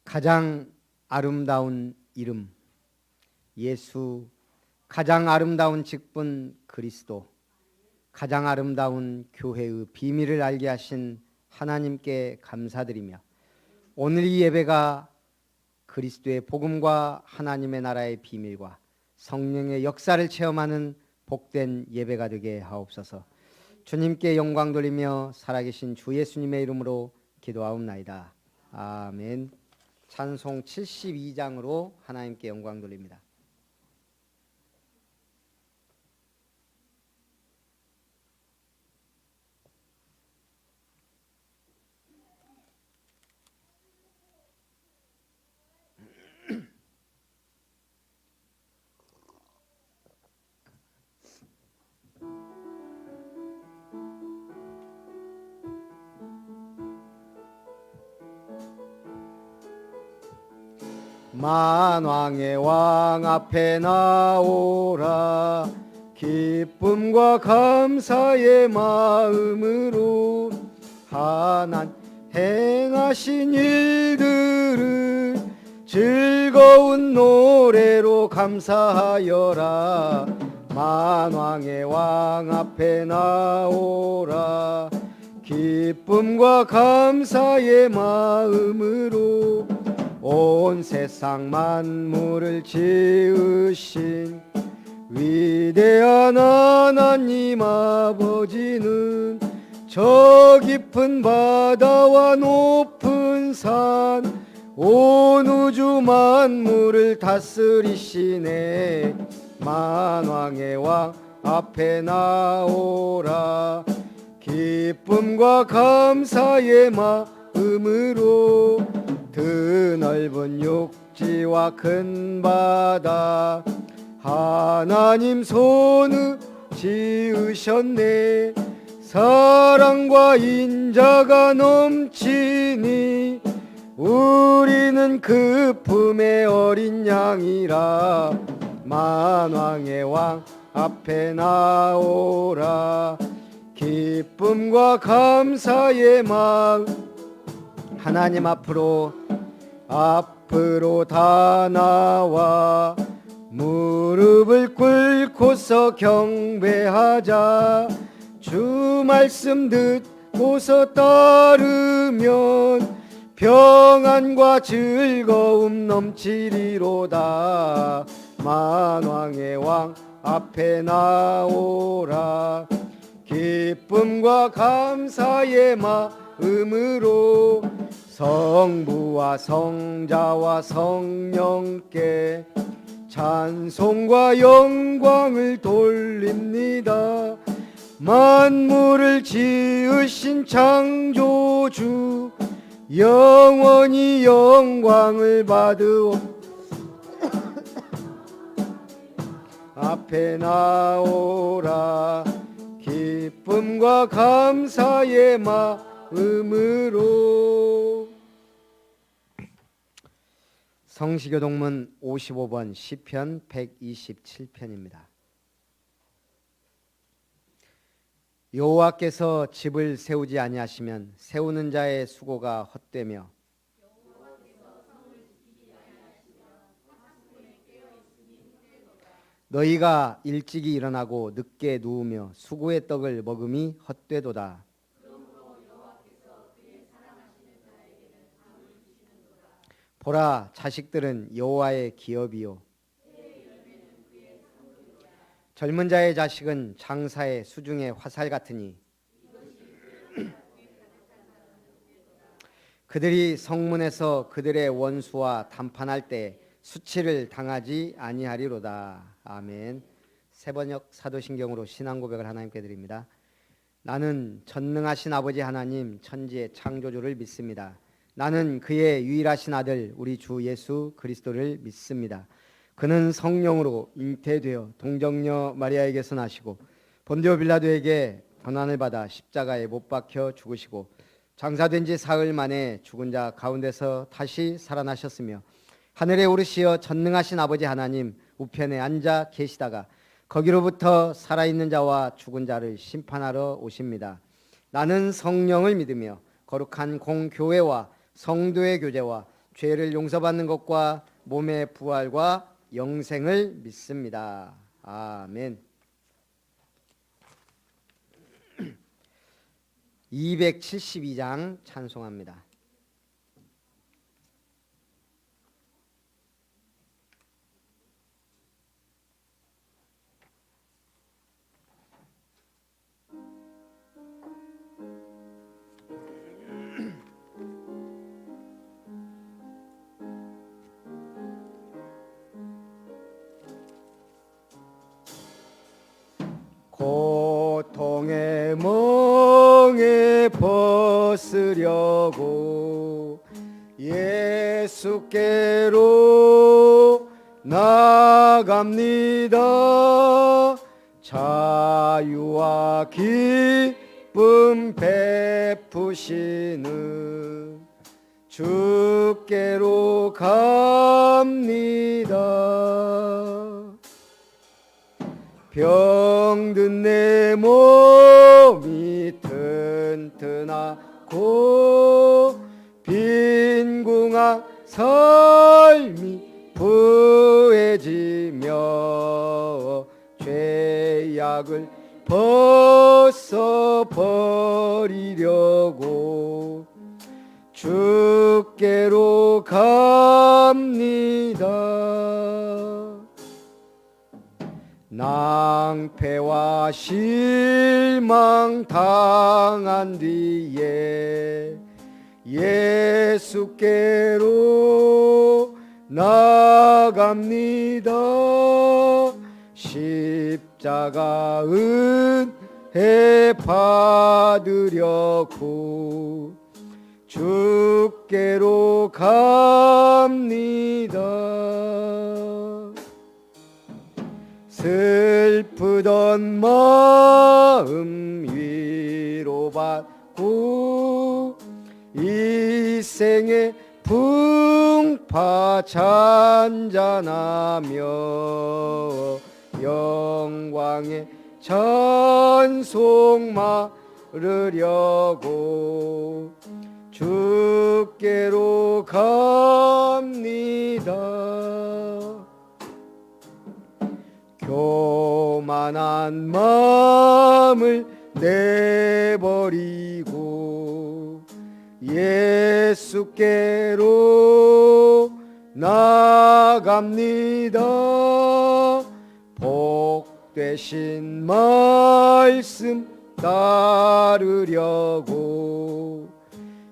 가장 아름다운 이름 예수, 가장 아름다운 직분 그리스도, 가장 아름다운 교회의 비밀을 알게 하신 하나님께 감사드리며, 오늘 이 예배가 그리스도의 복음과 하나님의 나라의 비밀과 성령의 역사를 체험하는 복된 예배가 되게 하옵소서. 주님께 영광 돌리며 살아계신 주 예수님의 이름으로 기도하옵나이다. 아멘. 찬송 72장으로 하나님께 영광 돌립니다. 만왕의 왕 앞에 나오라, 기쁨과 감사의 마음으로 하나님 행하신 일들을 즐거운 노래로 감사하여라. 만왕의 왕 앞에 나오라, 기쁨과 감사의 마음으로 온 세상 만물을 지으신 위대한 하나님 아버지는 저 깊은 바다와 높은 산, 온 우주 만물을 다스리시네. 만왕의 왕 앞에 나오라, 기쁨과 감사의 마음으로 드넓은 육지와 큰 바다 하나님 손을 지으셨네. 사랑과 인자가 넘치니 우리는 그 품의 어린 양이라. 만왕의 왕 앞에 나오라, 기쁨과 감사의 마음. 하나님 앞으로 다 나와 무릎을 꿇고서 경배하자. 주 말씀 듣고서 따르면 평안과 즐거움 넘치리로다. 만왕의 왕 앞에 나오라, 기쁨과 감사의 마음으로 성부와 성자와 성령께 찬송과 영광을 돌립니다. 만물을 지으신 창조주 영원히 영광을 받으오. 앞에 나오라, 기쁨과 감사의 마음으로. 성시교동문 55번 시편 127편입니다. 여호와께서 집을 세우지 아니하시면 세우는 자의 수고가 헛되며, 너희가 일찍이 일어나고 늦게 누우며 수고의 떡을 먹음이 헛되도다. 보라, 자식들은 여호와의 기업이요 젊은 자의 자식은 장사의 수중의 화살 같으니 그들이 성문에서 그들의 원수와 담판할 때 수치를 당하지 아니하리로다. 아멘. 세번역 사도신경으로 신앙 고백을 하나님께 드립니다. 나는 전능하신 아버지 하나님 천지의 창조주를 믿습니다. 나는 그의 유일하신 아들 우리 주 예수 그리스도를 믿습니다. 그는 성령으로 잉태되어 동정녀 마리아에게서 나시고 본디오 빌라도에게 고난을 받아 십자가에 못 박혀 죽으시고 장사된 지 사흘 만에 죽은 자 가운데서 다시 살아나셨으며 하늘에 오르시어 전능하신 아버지 하나님 우편에 앉아 계시다가 거기로부터 살아있는 자와 죽은 자를 심판하러 오십니다. 나는 성령을 믿으며 거룩한 공교회와 성도의 교제와 죄를 용서받는 것과 몸의 부활과 영생을 믿습니다. 아멘. 272장 찬송합니다. 고통의 멍에 벗으려고 예수께로 나갑니다. 자유와 기쁨 베푸시는 주께로 갑니다. 병든 내 몸이 튼튼하고 빈궁한 삶이 부해지며 죄악을 벗어버리려고 주께로 갑니다. 낭패와 실망 당한 뒤에 예수께로 나갑니다. 십자가 은혜 받으려고 주께로 갑니다. 슬프던 마음 위로받고 이 생의 풍파 잔잔하며 영광의 찬송 말으려고 주께로 갑니다. 교만한 마음을 내버리고 예수께로 나갑니다. 복되신 말씀 따르려고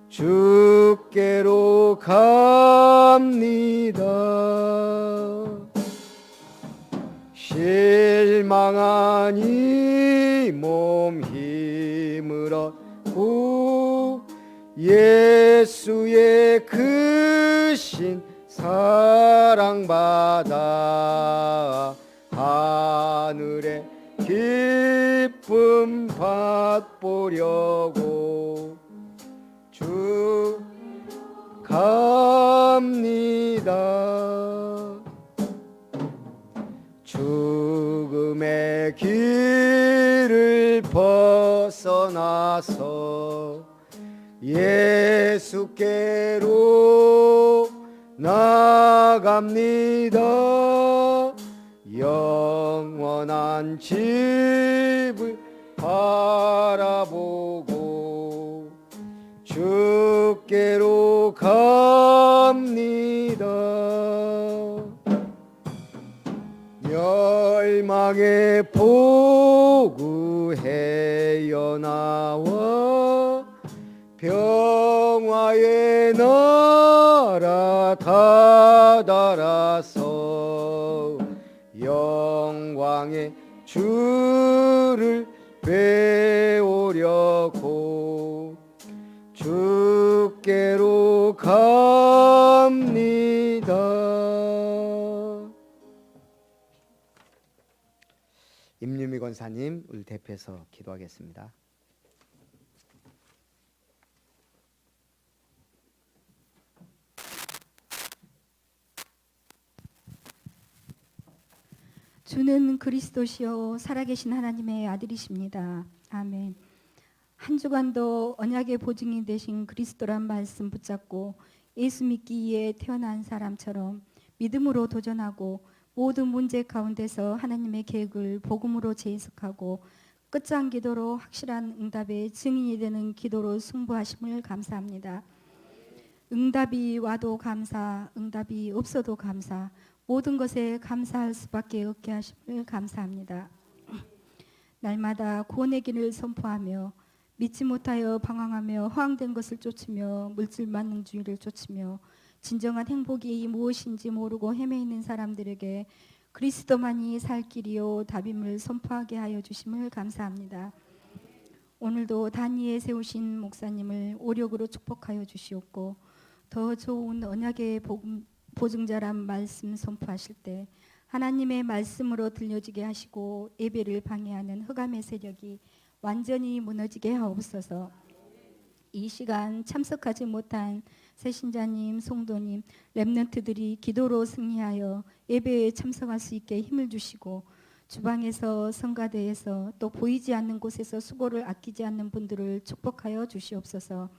주께로 갑니다. 실망한 이 몸 힘을 얻고 예수의 크신 사랑받아 하늘의 기쁨 받보려고 주 갑니다. 죽음의 길을 벗어나서 예수께로 나갑니다. 영원한 집을 바라보고 주께로 갑니다. 멸망의 보구해여 나와 평화의 나라 다다라서 영광의 주를 배우려고 주께로 갑니다. 임유미 권사님 우리 대표해서 기도하겠습니다. 주는 그리스도시요 살아계신 하나님의 아들이십니다. 아멘. 한 주간도 언약의 보증이 되신 그리스도란 말씀 붙잡고 예수 믿기에 태어난 사람처럼 믿음으로 도전하고 모든 문제 가운데서 하나님의 계획을 복음으로 재해석하고 끝장 기도로 확실한 응답의 증인이 되는 기도로 승부하심을 감사합니다. 응답이 와도 감사, 응답이 없어도 감사, 모든 것에 감사할 수밖에 없게 하심을 감사합니다. 날마다 구원의 길을 선포하며 믿지 못하여 방황하며 허황된 것을 쫓으며 물질 만능주의를 쫓으며 진정한 행복이 무엇인지 모르고 헤매이는 사람들에게 그리스도만이 살 길이요 답임을 선포하게 하여 주심을 감사합니다. 오늘도 단위에 세우신 목사님을 오력으로 축복하여 주시옵고 더 좋은 언약의 보증자란 말씀 선포하실 때 하나님의 말씀으로 들려지게 하시고 예배를 방해하는 흑암의 세력이 완전히 무너지게 하옵소서. 이 시간 참석하지 못한 새신자님, 성도님, 렘넌트들이 기도로 승리하여 예배에 참석할 수 있게 힘을 주시고 주방에서 성가대에서 또 보이지 않는 곳에서 수고를 아끼지 않는 분들을 축복하여 주시옵소서.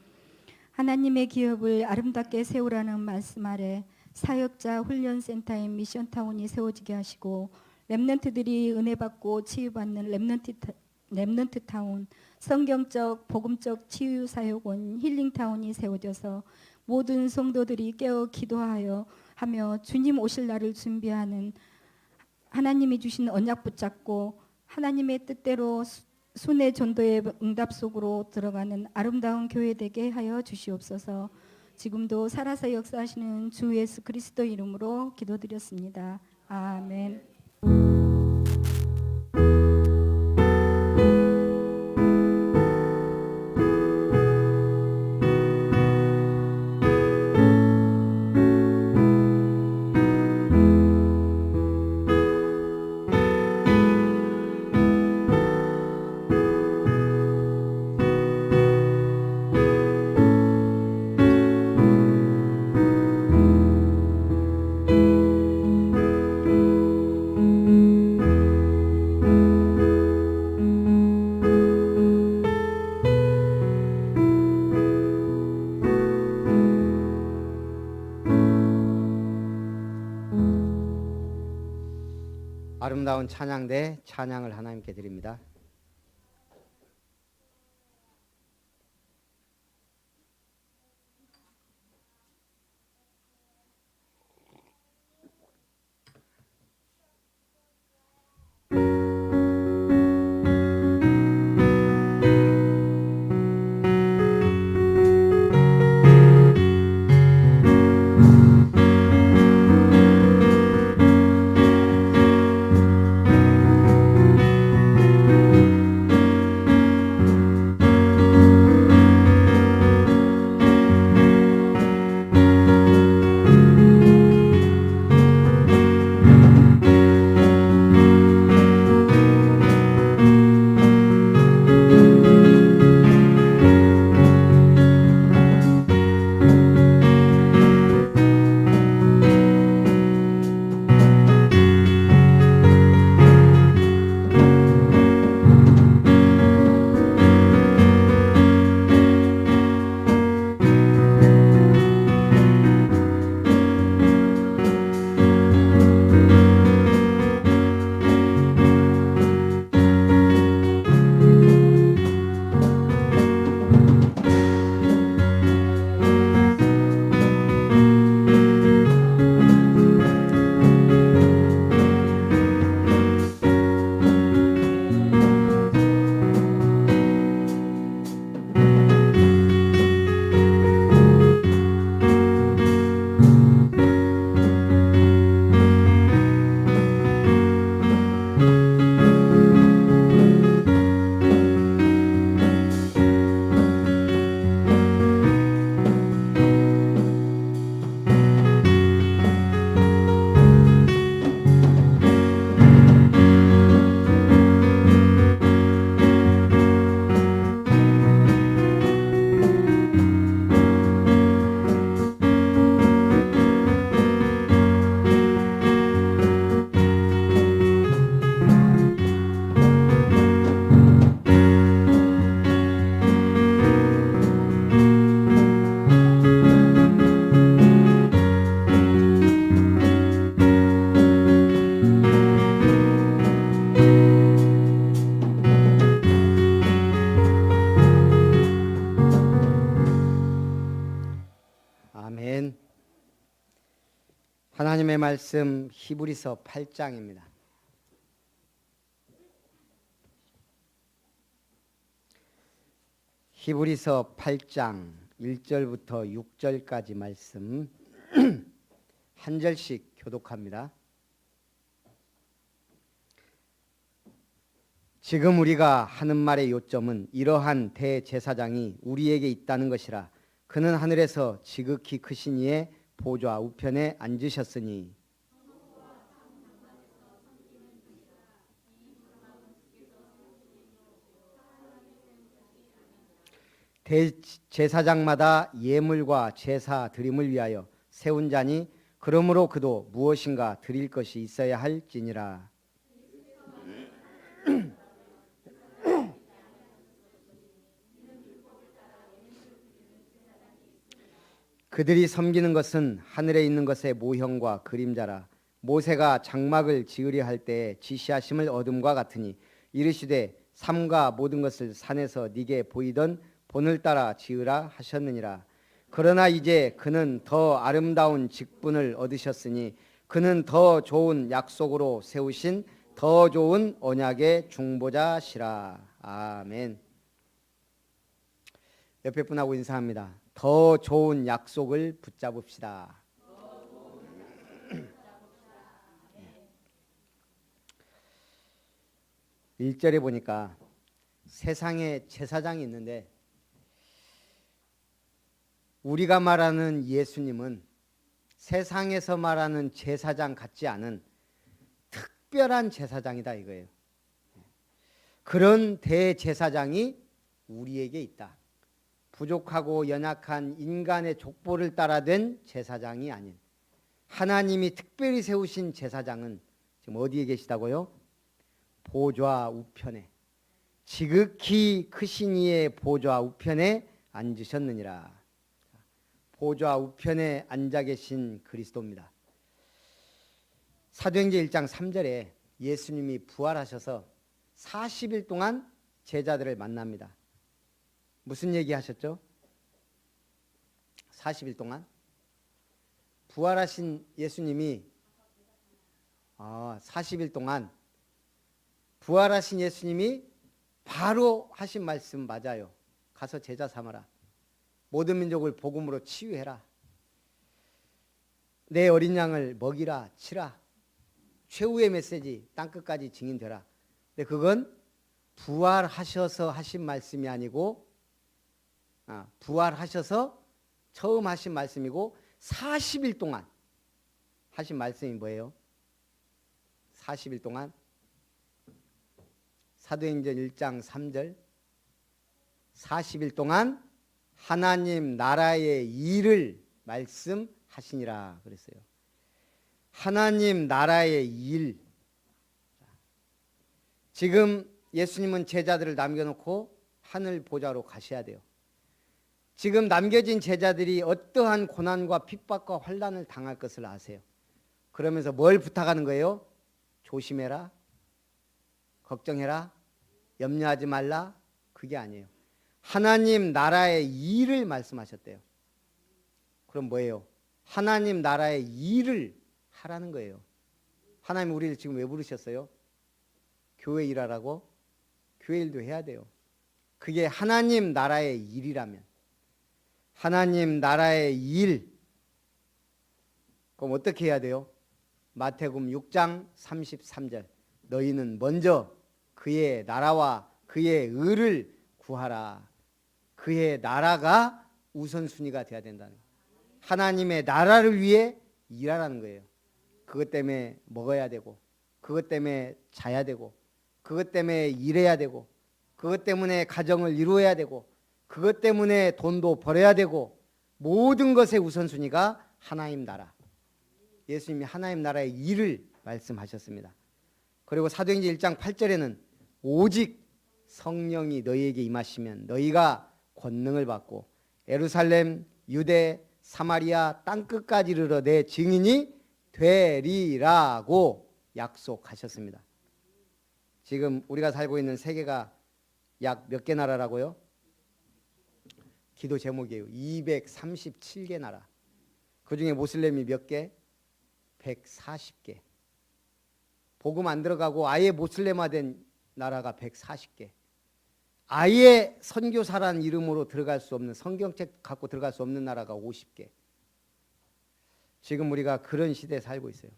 하나님의 기업을 아름답게 세우라는 말씀 아래 사역자 훈련센터인 미션타운이 세워지게 하시고 렘넌트들이 은혜 받고 치유받는 렘넌트타운, 성경적 복음적 치유사역원 힐링타운이 세워져서 모든 성도들이 깨어 기도하여 하며 주님 오실 날을 준비하는 하나님이 주신 언약 붙잡고 하나님의 뜻대로 순회 전도의 응답 속으로 들어가는 아름다운 교회 되게 하여 주시옵소서. 지금도 살아서 역사하시는 주 예수 그리스도 이름으로 기도드렸습니다. 아멘. 아름다운 찬양대 찬양을 하나님께 드립니다. 하나님의 말씀 히브리서 8장입니다. 히브리서 8장 1절부터 6절까지 말씀 한 절씩 교독합니다. 지금 우리가 하는 말의 요점은 이러한 대제사장이 우리에게 있다는 것이라. 그는 하늘에서 지극히 크신 이의 보좌 우편에 앉으셨으니 대제사장마다 예물과 제사 드림을 위하여 세운 자니 그러므로 그도 무엇인가 드릴 것이 있어야 할지니라. 그들이 섬기는 것은 하늘에 있는 것의 모형과 그림자라. 모세가 장막을 지으려 할 때에 지시하심을 얻음과 같으니 이르시되 삼가 모든 것을 산에서 네게 보이던 본을 따라 지으라 하셨느니라. 그러나 이제 그는 더 아름다운 직분을 얻으셨으니 그는 더 좋은 약속으로 세우신 더 좋은 언약의 중보자시라. 아멘. 옆에 분하고 인사합니다. 더 좋은 약속을 붙잡읍시다. 1절에 보니까 세상에 제사장이 있는데 우리가 말하는 예수님은 세상에서 말하는 제사장 같지 않은 특별한 제사장이다 이거예요. 그런 대제사장이 우리에게 있다. 부족하고 연약한 인간의 족보를 따라 된 제사장이 아닌 하나님이 특별히 세우신 제사장은 지금 어디에 계시다고요? 보좌 우편에, 지극히 크신 이의 보좌 우편에 앉으셨느니라. 보좌 우편에 앉아 계신 그리스도입니다. 사도행전 1장 3절에 예수님이 부활하셔서 40일 동안 제자들을 만납니다. 무슨 얘기 하셨죠? 40일 동안 부활하신 예수님이 40일 동안 부활하신 예수님이 바로 하신 말씀 맞아요. 가서 제자 삼아라. 모든 민족을 복음으로 치유해라. 내 어린 양을 먹이라 치라. 최후의 메시지 땅끝까지 증인되라. 근데 그건 부활하셔서 하신 말씀이 아니고 부활하셔서 처음 하신 말씀이고 40일 동안 하신 말씀이 뭐예요? 40일 동안 사도행전 1장 3절 40일 동안 하나님 나라의 일을 말씀하시니라 그랬어요. 하나님 나라의 일. 지금 예수님은 제자들을 남겨놓고 하늘 보좌로 가셔야 돼요. 지금 남겨진 제자들이 어떠한 고난과 핍박과 환난을 당할 것을 아세요. 그러면서 뭘 부탁하는 거예요? 조심해라, 걱정해라, 염려하지 말라. 그게 아니에요. 하나님 나라의 일을 말씀하셨대요. 그럼 뭐예요? 하나님 나라의 일을 하라는 거예요. 하나님 우리를 지금 왜 부르셨어요? 교회 일하라고? 교회 일도 해야 돼요. 그게 하나님 나라의 일이라면 하나님 나라의 일. 그럼 어떻게 해야 돼요? 마태복음 6장 33절 너희는 먼저 그의 나라와 그의 의를 구하라. 그의 나라가 우선순위가 돼야 된다는 거예요. 하나님의 나라를 위해 일하라는 거예요. 그것 때문에 먹어야 되고 그것 때문에 자야 되고 그것 때문에 일해야 되고 그것 때문에 가정을 이루어야 되고 그것 때문에 돈도 벌어야 되고 모든 것의 우선순위가 하나님 나라. 예수님이 하나님 나라의 일을 말씀하셨습니다. 그리고 사도행전 1장 8절에는 오직 성령이 너희에게 임하시면 너희가 권능을 받고 예루살렘, 유대, 사마리아 땅끝까지 이르러 내 증인이 되리라고 약속하셨습니다. 지금 우리가 살고 있는 세계가 약 몇 개 나라라고요? 기도 제목이에요. 237개 나라. 그중에 모슬렘이 몇 개? 140개. 복음 안 들어가고 아예 모슬레마된 나라가 140개. 아예 선교사라는 이름으로 들어갈 수 없는, 성경책 갖고 들어갈 수 없는 나라가 50개. 지금 우리가 그런 시대에 살고 있어요.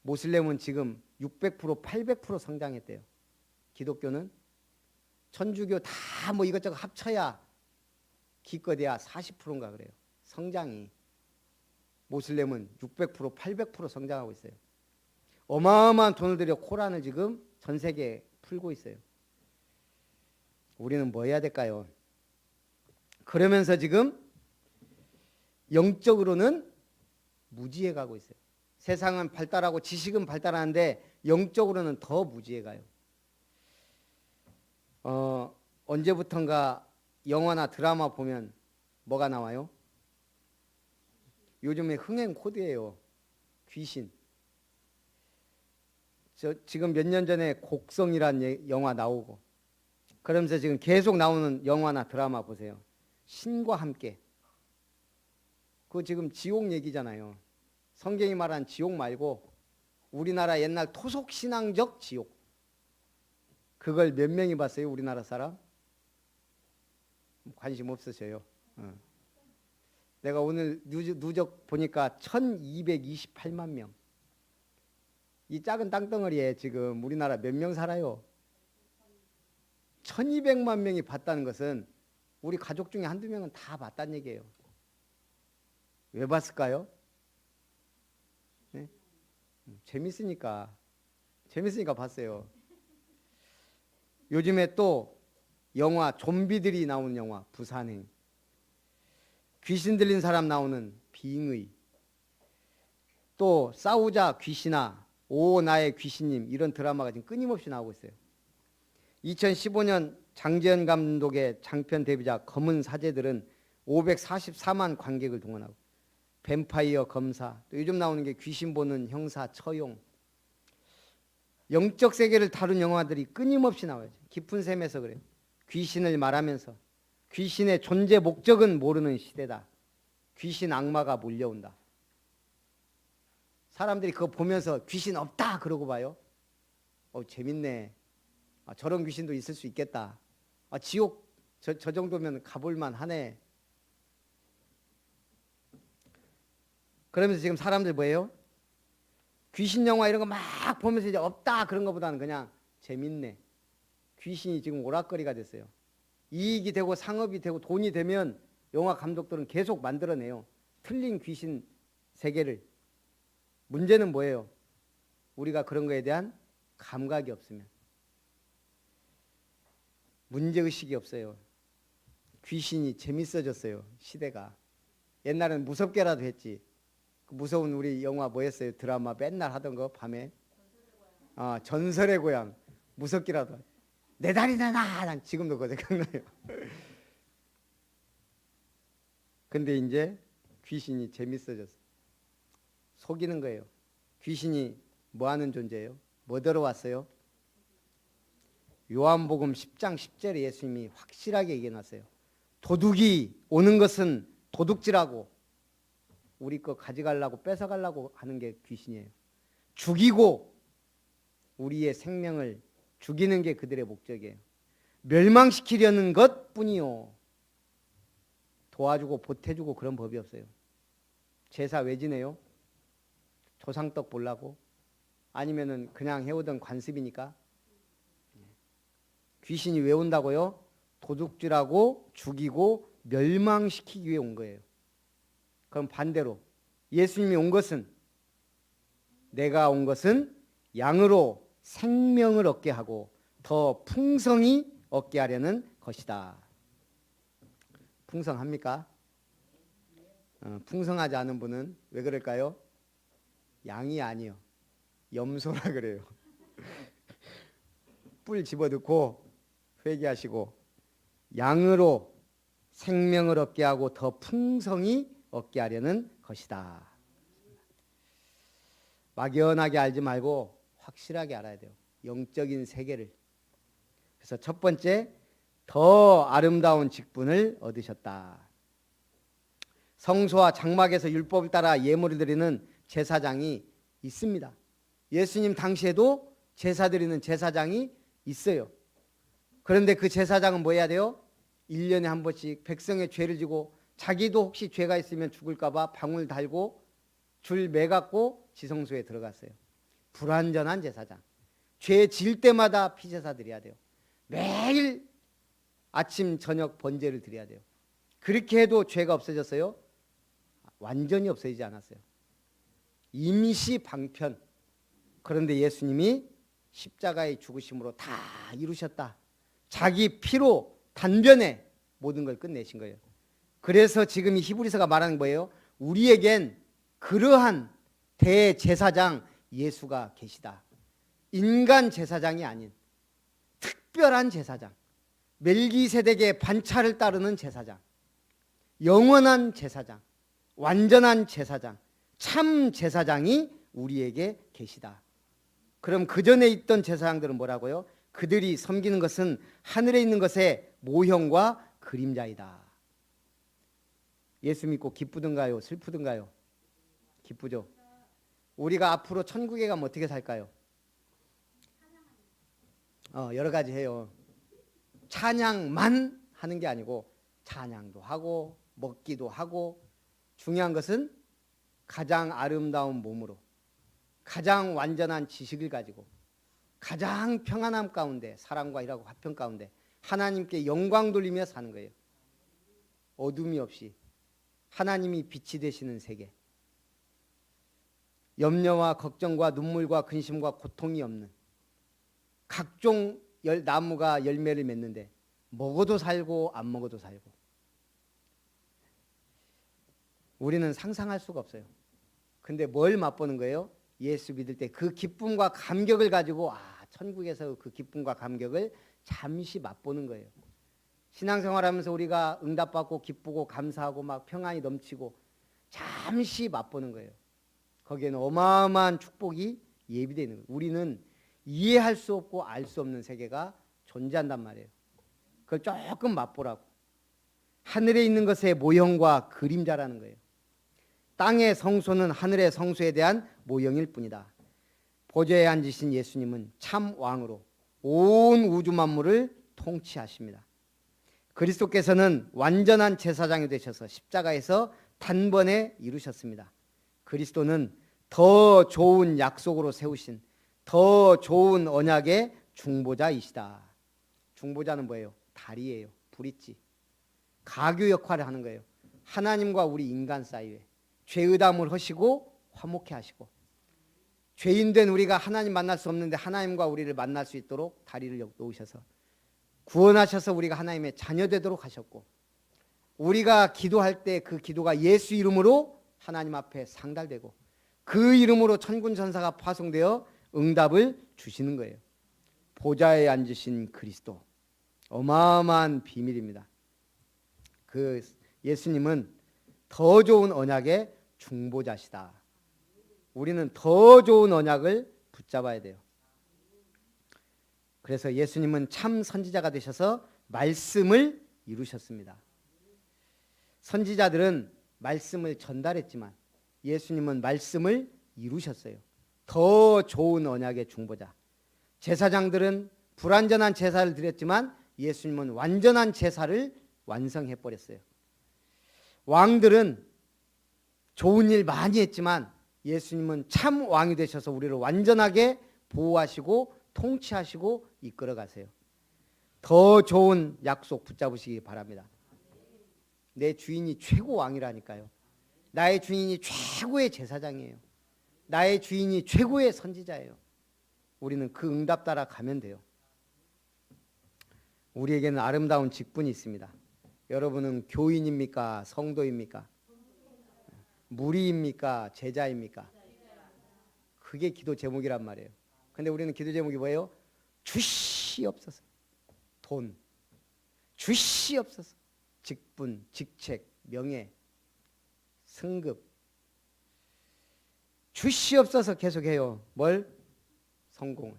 모슬렘은 지금 600%, 800% 성장했대요. 기독교는 천주교 다 뭐 이것저것 합쳐야 기껏해야 40%인가 그래요. 성장이. 모슬렘은 600%, 800% 성장하고 있어요. 어마어마한 돈을 들여 코란을 지금 전 세계에 풀고 있어요. 우리는 뭐 해야 될까요? 그러면서 지금 영적으로는 무지해 가고 있어요. 세상은 발달하고 지식은 발달하는데 영적으로는 더 무지해 가요. 언제부턴가 영화나 드라마 보면 뭐가 나와요? 요즘에 흥행 코드예요. 귀신. 지금 몇 년 전에 곡성이란 영화 나오고, 그러면서 지금 계속 나오는 영화나 드라마 보세요. 신과 함께. 그거 지금 지옥 얘기잖아요. 성경이 말한 지옥 말고 우리나라 옛날 토속 신앙적 지옥. 그걸 몇 명이 봤어요? 우리나라 사람? 관심 없으셔요. 내가 오늘 누적 보니까 1228만 명. 이 작은 땅덩어리에 지금 우리나라 몇 명 살아요? 1200만 명이 봤다는 것은 우리 가족 중에 한두 명은 다 봤다는 얘기예요. 왜 봤을까요? 네? 재밌으니까 봤어요. 요즘에 또 영화, 좀비들이 나오는 영화, 부산행, 귀신 들린 사람 나오는 빙의, 또 싸우자 귀신아, 오 나의 귀신님, 이런 드라마가 지금 끊임없이 나오고 있어요. 2015년 장지연 감독의 장편 데뷔작 검은 사제들은 544만 관객을 동원하고, 뱀파이어 검사, 또 요즘 나오는 게 귀신 보는 형사 처용, 영적 세계를 다룬 영화들이 끊임없이 나와요. 깊은 샘에서 그래요. 귀신을 말하면서 귀신의 존재 목적은 모르는 시대다. 귀신 악마가 몰려온다. 사람들이 그거 보면서 귀신 없다 그러고 봐요. 재밌네. 저런 귀신도 있을 수 있겠다. 지옥 저 정도면 가볼만 하네. 그러면서 지금 사람들 뭐예요? 귀신 영화 이런 거 막 보면서 이제 없다 그런 것보다는 그냥 재밌네. 귀신이 지금 오락거리가 됐어요. 이익이 되고 상업이 되고 돈이 되면 영화 감독들은 계속 만들어내요. 틀린 귀신 세계를. 문제는 뭐예요? 우리가 그런 거에 대한 감각이 없으면. 문제의식이 없어요. 귀신이 재밌어졌어요. 시대가. 옛날에는 무섭게라도 했지. 무서운 우리 영화 뭐였어요? 드라마 맨날 하던 거 밤에. 전설의 고향. 무섭기라도. 내 다리 내놔. 난 지금도 그거 생각나요. 근데 이제 귀신이 재밌어졌어. 속이는 거예요. 귀신이 뭐 하는 존재예요? 뭐 들어왔어요? 요한복음 10장 10절에 예수님이 확실하게 얘기해놨어요. 도둑이 오는 것은 도둑질하고 우리 거 가져가려고 뺏어가려고 하는 게 귀신이에요. 죽이고 우리의 생명을 죽이는 게 그들의 목적이에요. 멸망시키려는 것뿐이요. 도와주고 보태주고 그런 법이 없어요. 제사 왜 지내요? 조상떡 보려고? 아니면은 그냥 해오던 관습이니까? 귀신이 왜 온다고요? 도둑질하고 죽이고 멸망시키기 위해 온 거예요. 그럼 반대로 예수님이 온 것은, 내가 온 것은 양으로 생명을 얻게 하고 더 풍성히 얻게 하려는 것이다. 풍성합니까? 풍성하지 않은 분은 왜 그럴까요? 양이 아니요. 염소라 그래요. 뿔 집어넣고 회개하시고 양으로 생명을 얻게 하고 더 풍성히 얻게 하려는 것이다. 막연하게 알지 말고 확실하게 알아야 돼요. 영적인 세계를. 그래서 첫 번째, 더 아름다운 직분을 얻으셨다. 성소와 장막에서 율법을 따라 예물을 드리는 제사장이 있습니다. 예수님 당시에도 제사 드리는 제사장이 있어요. 그런데 그 제사장은 뭐 해야 돼요? 1년에 한 번씩 백성의 죄를 지고 자기도 혹시 죄가 있으면 죽을까 봐 방울 달고 줄 매갖고 지성소에 들어갔어요. 불완전한 제사장. 죄 질 때마다 피제사 드려야 돼요. 매일 아침 저녁 번제를 드려야 돼요. 그렇게 해도 죄가 없어졌어요? 완전히 없어지지 않았어요. 임시 방편. 그런데 예수님이 십자가의 죽으심으로 다 이루셨다. 자기 피로 단변에 모든 걸 끝내신 거예요. 그래서 지금 이 히브리서가 말하는 거예요. 우리에겐 그러한 대제사장 예수가 계시다. 인간 제사장이 아닌 특별한 제사장, 멜기세덱의 반차를 따르는 제사장, 영원한 제사장, 완전한 제사장, 참 제사장이 우리에게 계시다. 그럼 그 전에 있던 제사장들은 뭐라고요? 그들이 섬기는 것은 하늘에 있는 것의 모형과 그림자이다. 예수 믿고 기쁘든가요? 슬프든가요? 기쁘죠. 우리가 앞으로 천국에 가면 어떻게 살까요? 여러 가지 해요. 찬양만 하는 게 아니고 찬양도 하고 먹기도 하고, 중요한 것은 가장 아름다운 몸으로 가장 완전한 지식을 가지고 가장 평안함 가운데 사랑과 일하고 화평 가운데 하나님께 영광 돌리며 사는 거예요. 어둠이 없이 하나님이 빛이 되시는 세계, 염려와 걱정과 눈물과 근심과 고통이 없는, 각종 나무가 열매를 맺는데 먹어도 살고 안 먹어도 살고, 우리는 상상할 수가 없어요. 근데 뭘 맛보는 거예요? 예수 믿을 때 그 기쁨과 감격을 가지고 천국에서 그 기쁨과 감격을 잠시 맛보는 거예요. 신앙생활하면서 우리가 응답받고 기쁘고 감사하고 막 평안이 넘치고 잠시 맛보는 거예요. 거기에는 어마어마한 축복이 예비되어 있는 거예요. 우리는 이해할 수 없고 알 수 없는 세계가 존재한단 말이에요. 그걸 조금 맛보라고. 하늘에 있는 것의 모형과 그림자라는 거예요. 땅의 성소는 하늘의 성소에 대한 모형일 뿐이다. 보좌에 앉으신 예수님은 참 왕으로 온 우주 만물을 통치하십니다. 그리스도께서는 완전한 제사장이 되셔서 십자가에서 단번에 이루셨습니다. 그리스도는 더 좋은 약속으로 세우신 더 좋은 언약의 중보자이시다. 중보자는 뭐예요? 다리예요. 브릿지. 가교 역할을 하는 거예요. 하나님과 우리 인간 사이에 죄의담을 하시고 화목해 하시고, 죄인된 우리가 하나님 만날 수 없는데 하나님과 우리를 만날 수 있도록 다리를 놓으셔서 구원하셔서 우리가 하나님의 자녀 되도록 하셨고, 우리가 기도할 때 그 기도가 예수 이름으로 하나님 앞에 상달되고 그 이름으로 천군 천사가 파송되어 응답을 주시는 거예요. 보좌에 앉으신 그리스도, 어마어마한 비밀입니다. 그 예수님은 더 좋은 언약의 중보자시다. 우리는 더 좋은 언약을 붙잡아야 돼요. 그래서 예수님은 참 선지자가 되셔서 말씀을 이루셨습니다. 선지자들은 말씀을 전달했지만 예수님은 말씀을 이루셨어요. 더 좋은 언약의 중보자. 제사장들은 불완전한 제사를 드렸지만 예수님은 완전한 제사를 완성해 버렸어요. 왕들은 좋은 일 많이 했지만 예수님은 참 왕이 되셔서 우리를 완전하게 보호하시고 통치하시고 이끌어 가세요. 더 좋은 약속 붙잡으시기 바랍니다. 내 주인이 최고 왕이라니까요. 나의 주인이 최고의 제사장이에요. 나의 주인이 최고의 선지자예요. 우리는 그 응답 따라 가면 돼요. 우리에게는 아름다운 직분이 있습니다. 여러분은 교인입니까? 성도입니까? 무리입니까? 제자입니까? 그게 기도 제목이란 말이에요. 근데 우리는 기도 제목이 뭐예요? 주시옵소서. 돈, 주시옵소서. 직분, 직책, 명예, 승급, 주시옵소서 계속해요. 뭘? 성공을.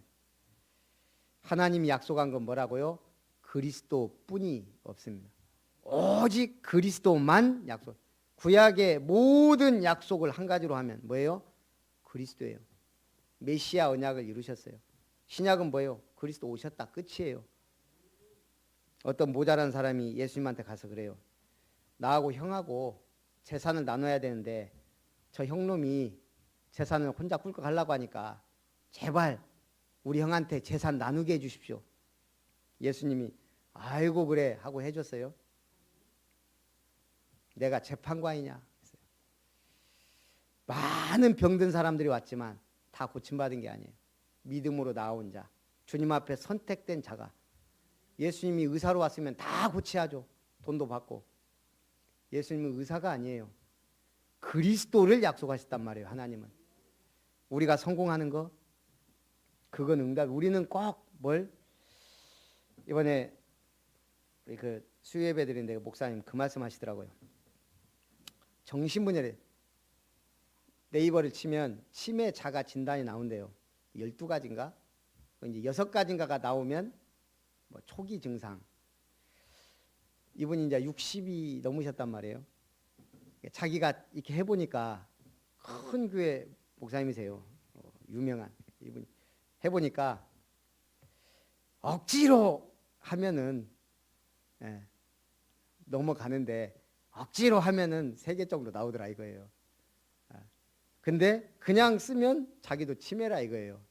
하나님이 약속한 건 뭐라고요? 그리스도뿐이 없습니다. 오직 그리스도만 약속. 구약의 모든 약속을 한 가지로 하면 뭐예요? 그리스도예요. 메시아 언약을 이루셨어요. 신약은 뭐예요? 그리스도 오셨다. 끝이에요. 어떤 모자란 사람이 예수님한테 가서 그래요. 나하고 형하고 재산을 나눠야 되는데 저 형놈이 재산을 혼자 꿀꺽 하려고 하니까 제발 우리 형한테 재산 나누게 해주십시오. 예수님이 아이고 그래 하고 해줬어요. 내가 재판관이냐? 많은 병든 사람들이 왔지만 다 고침받은 게 아니에요. 믿음으로 나온 자, 주님 앞에 선택된 자가. 예수님이 의사로 왔으면 다 고치야죠. 돈도 받고. 예수님은 의사가 아니에요. 그리스도를 약속하셨단 말이에요. 하나님은. 우리가 성공하는 거 그건 응답. 우리는 꼭 뭘 이번에 우리 그 수요예배 드린데 목사님 그 말씀 하시더라고요. 정신분열에 네이버를 치면 치매 자가 진단이 나온대요. 12가지인가? 이제 6가지인가가 나오면 뭐 초기 증상. 이분이 이제 60이 넘으셨단 말이에요. 자기가 이렇게 해보니까 큰 교회 목사님이세요. 유명한 이분 해보니까 억지로 하면은 넘어가는데 억지로 하면은 3개 정도 나오더라 이거예요. 근데 그냥 쓰면 자기도 치매라 이거예요.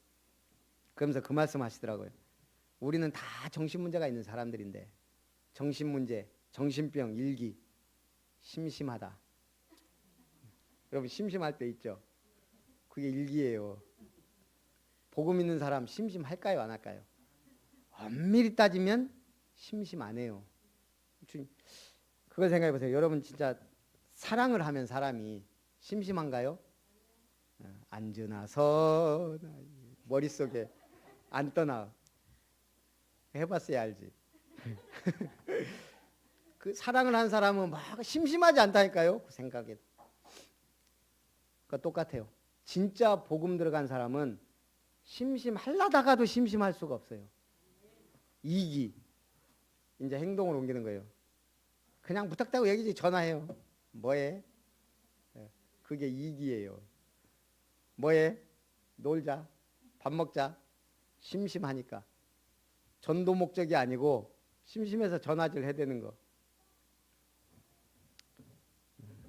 그러면서 그 말씀 하시더라고요. 우리는 다 정신문제가 있는 사람들인데 정신문제, 정신병, 일기, 심심하다. 여러분 심심할 때 있죠? 그게 일기예요. 복음 있는 사람 심심할까요? 안 할까요? 엄밀히 따지면 심심 안 해요. 그걸 생각해 보세요. 여러분 진짜 사랑을 하면 사람이 심심한가요? 앉으나서 머릿속에 안 떠나. 해봤어야 알지. 그 사랑을 한 사람은 막 심심하지 않다니까요. 그 생각에. 그러니까 똑같아요. 진짜 복음 들어간 사람은 심심하려다가도 심심할 수가 없어요. 이기. 이제 행동을 옮기는 거예요. 그냥 부탁다고 여기지 전화해요. 뭐해? 그게 이기예요. 뭐해? 놀자. 밥 먹자. 심심하니까. 전도 목적이 아니고 심심해서 전화질 해대는 거.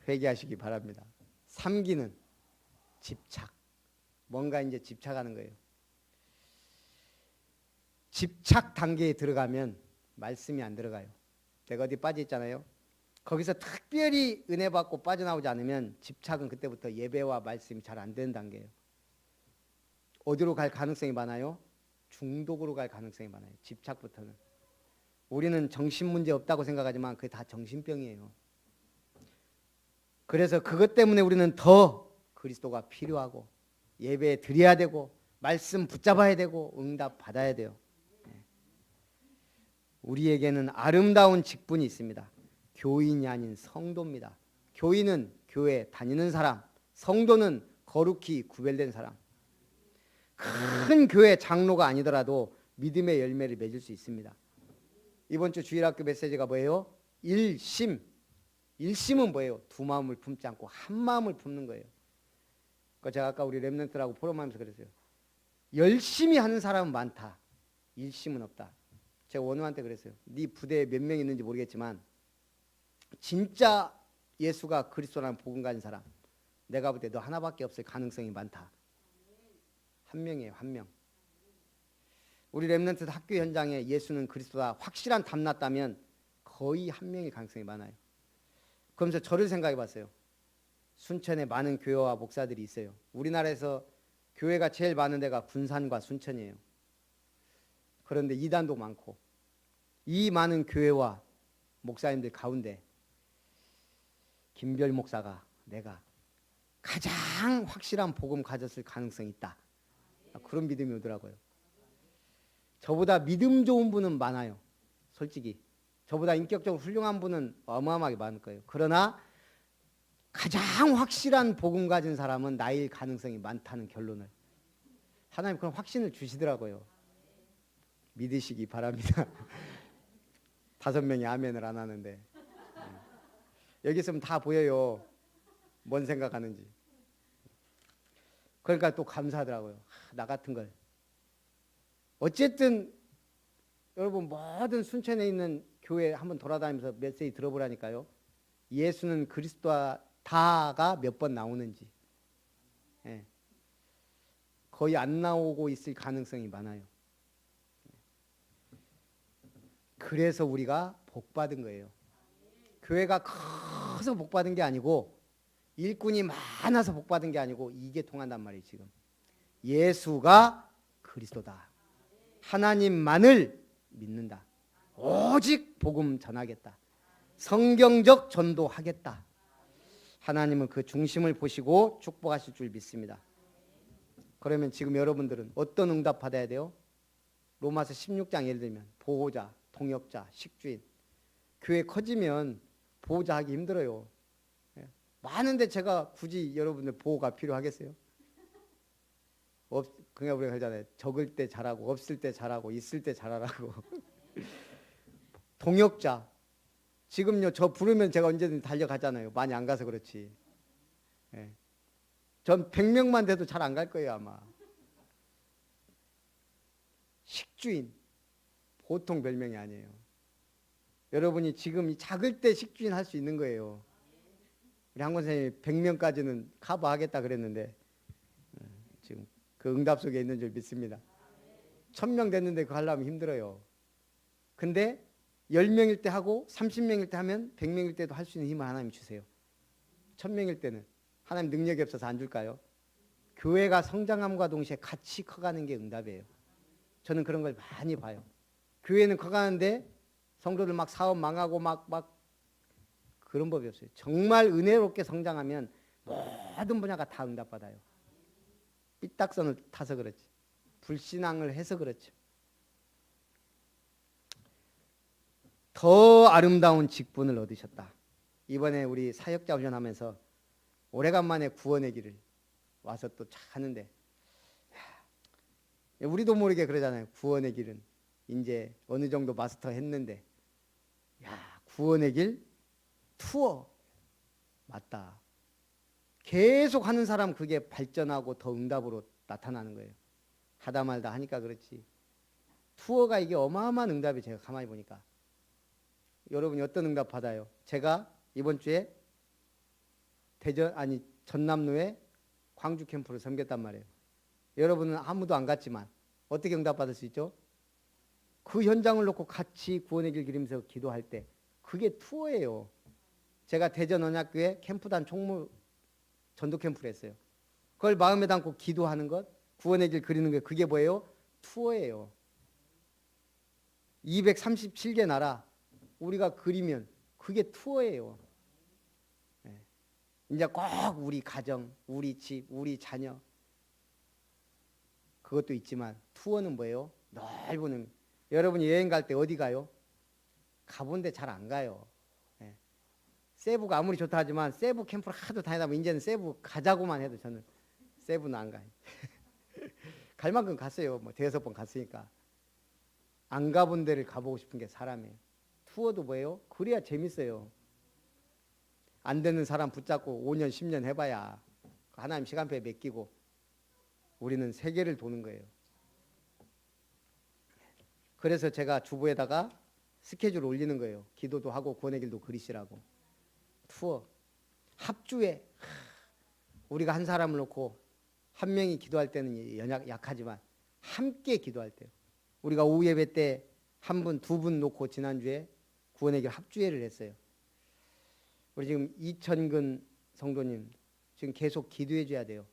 회개하시기 바랍니다. 3기는 집착. 뭔가 이제 집착하는 거예요. 집착 단계에 들어가면 말씀이 안 들어가요. 내가 어디 빠져 있잖아요. 거기서 특별히 은혜 받고 빠져나오지 않으면 집착은 그때부터 예배와 말씀이 잘 안 되는 단계예요. 어디로 갈 가능성이 많아요? 중독으로 갈 가능성이 많아요. 집착부터는. 우리는 정신문제 없다고 생각하지만 그게 다 정신병이에요. 그래서 그것 때문에 우리는 더 그리스도가 필요하고 예배 드려야 되고 말씀 붙잡아야 되고 응답 받아야 돼요. 우리에게는 아름다운 직분이 있습니다. 교인이 아닌 성도입니다. 교인은 교회 다니는 사람, 성도는 거룩히 구별된 사람. 큰 교회 장로가 아니더라도 믿음의 열매를 맺을 수 있습니다. 이번 주 주일학교 메시지가 뭐예요? 일심. 일심은 뭐예요? 두 마음을 품지 않고 한 마음을 품는 거예요. 그러니까 제가 아까 우리 렘넌트라고 포럼하면서 그랬어요. 열심히 하는 사람은 많다. 일심은 없다. 제가 원우한테 그랬어요. 네 부대에 몇 명 있는지 모르겠지만 진짜 예수가 그리스도라는 복음 가진 사람 내가 볼 때 너 하나밖에 없을 가능성이 많다. 한 명이에요. 한 명. 우리 렘넌트 학교 현장에 예수는 그리스도다 확실한 답 났다면 거의 한 명일 가능성이 많아요. 그러면서 저를 생각해 봤어요. 순천에 많은 교회와 목사들이 있어요. 우리나라에서 교회가 제일 많은 데가 군산과 순천이에요. 그런데 이단도 많고 이 많은 교회와 목사님들 가운데 김별 목사가 내가 가장 확실한 복음 가졌을 가능성이 있다. 그런 믿음이 오더라고요. 저보다 믿음 좋은 분은 많아요. 솔직히. 저보다 인격적으로 훌륭한 분은 어마어마하게 많을 거예요. 그러나 가장 확실한 복음 가진 사람은 나일 가능성이 많다는 결론을 하나님 그런 확신을 주시더라고요. 믿으시기 바랍니다. 5명이 아멘을 안 하는데 여기 있으면 다 보여요. 뭔 생각하는지. 그러니까 또 감사하더라고요. 나 같은 걸. 어쨌든 여러분 모든 순천에 있는 교회 한번 돌아다니면서 메시지 들어보라니까요. 예수는 그리스도다가 몇 번 나오는지. 예. 거의 안 나오고 있을 가능성이 많아요. 그래서 우리가 복 받은 거예요. 교회가 커서 복 받은 게 아니고 일꾼이 많아서 복 받은 게 아니고 이게 통한단 말이에요. 지금 예수가 그리스도다. 하나님만을 믿는다. 오직 복음 전하겠다. 성경적 전도하겠다. 하나님은 그 중심을 보시고 축복하실 줄 믿습니다. 그러면 지금 여러분들은 어떤 응답 받아야 돼요? 로마서 16장 예를 들면 보호자, 동역자, 식주인. 교회 커지면 보호자 하기 힘들어요. 많은데 제가 굳이 여러분들 보호가 필요하겠어요? 그냥 우리가 그러잖아요. 적을 때 잘하고 없을 때 잘하고 있을 때 잘하라고. 동역자. 지금요 저 부르면 제가 언제든 달려가잖아요. 많이 안 가서 그렇지. 예. 전 100명만 돼도 잘 안 갈 거예요 아마. 식주인. 보통 별명이 아니에요. 여러분이 지금 작을 때 식주인 할 수 있는 거예요. 우리 한권 선생님이 100명까지는 커버하겠다 그랬는데 지금 그 응답 속에 있는 줄 믿습니다. 1000명 됐는데 그거 하려면 힘들어요. 근데 10명일 때 하고 30명일 때 하면 100명일 때도 할 수 있는 힘을 하나님 주세요. 1000명일 때는 하나님 능력이 없어서 안 줄까요? 교회가 성장함과 동시에 같이 커가는 게 응답이에요. 저는 그런 걸 많이 봐요. 교회는 커가는데 성도들 막 사업 망하고 막 그런 법이 없어요. 정말 은혜롭게 성장하면 모든 분야가 다 응답받아요. 삐딱선을 타서 그렇지. 불신앙을 해서 그렇죠. 더 아름다운 직분을 얻으셨다. 이번에 우리 사역자 훈련하면서 오래간만에 구원의 길을 와서 또 하는데 우리도 모르게 그러잖아요. 구원의 길은 이제 어느 정도 마스터 했는데 구원의 길 투어 맞다. 계속 하는 사람 그게 발전하고 더 응답으로 나타나는 거예요. 하다 말다 하니까 그렇지. 투어가 이게 어마어마한 응답이 제가 가만히 보니까. 여러분이 어떤 응답 받아요? 제가 이번 주에 전남로에 광주 캠프를 섬겼단 말이에요. 여러분은 아무도 안 갔지만 어떻게 응답 받을 수 있죠? 그 현장을 놓고 같이 구원의 길 기리면서 기도할 때 그게 투어예요. 제가 대전 언약교회 캠프단 총무 전도 캠프를 했어요. 그걸 마음에 담고 기도하는 것, 구원의 길 그리는 게 그게 뭐예요? 투어예요. 237개 나라 우리가 그리면 그게 투어예요. 이제 꼭 우리 가정, 우리 집, 우리 자녀 그것도 있지만 투어는 뭐예요? 넓은 여러분이 여행 갈 때 어디 가요? 가본 데 잘 안 가요. 세부가 아무리 좋다 하지만 세부 캠프를 하도 다니다 보면 이제는 세부 가자고만 해도 저는 세부는 안 가요. 갈 만큼 갔어요. 뭐 대여섯 번 갔으니까. 안 가본 데를 가보고 싶은 게 사람이에요. 투어도 뭐예요? 그래야 재밌어요. 안 되는 사람 붙잡고 5년 10년 해봐야 하나님 시간표에 맡기고 우리는 세계를 도는 거예요. 그래서 제가 주보에다가 스케줄 올리는 거예요. 기도도 하고 구원의 길도 그리시라고. 투어. 합주에 우리가 한 사람을 놓고 한 명이 기도할 때는 약하지만 함께 기도할 때요. 우리가 오후 예배 때 한 분, 두 분 놓고 지난주에 구원의 길 합주회를 했어요. 우리 지금 이천근 성도님 지금 계속 기도해 줘야 돼요.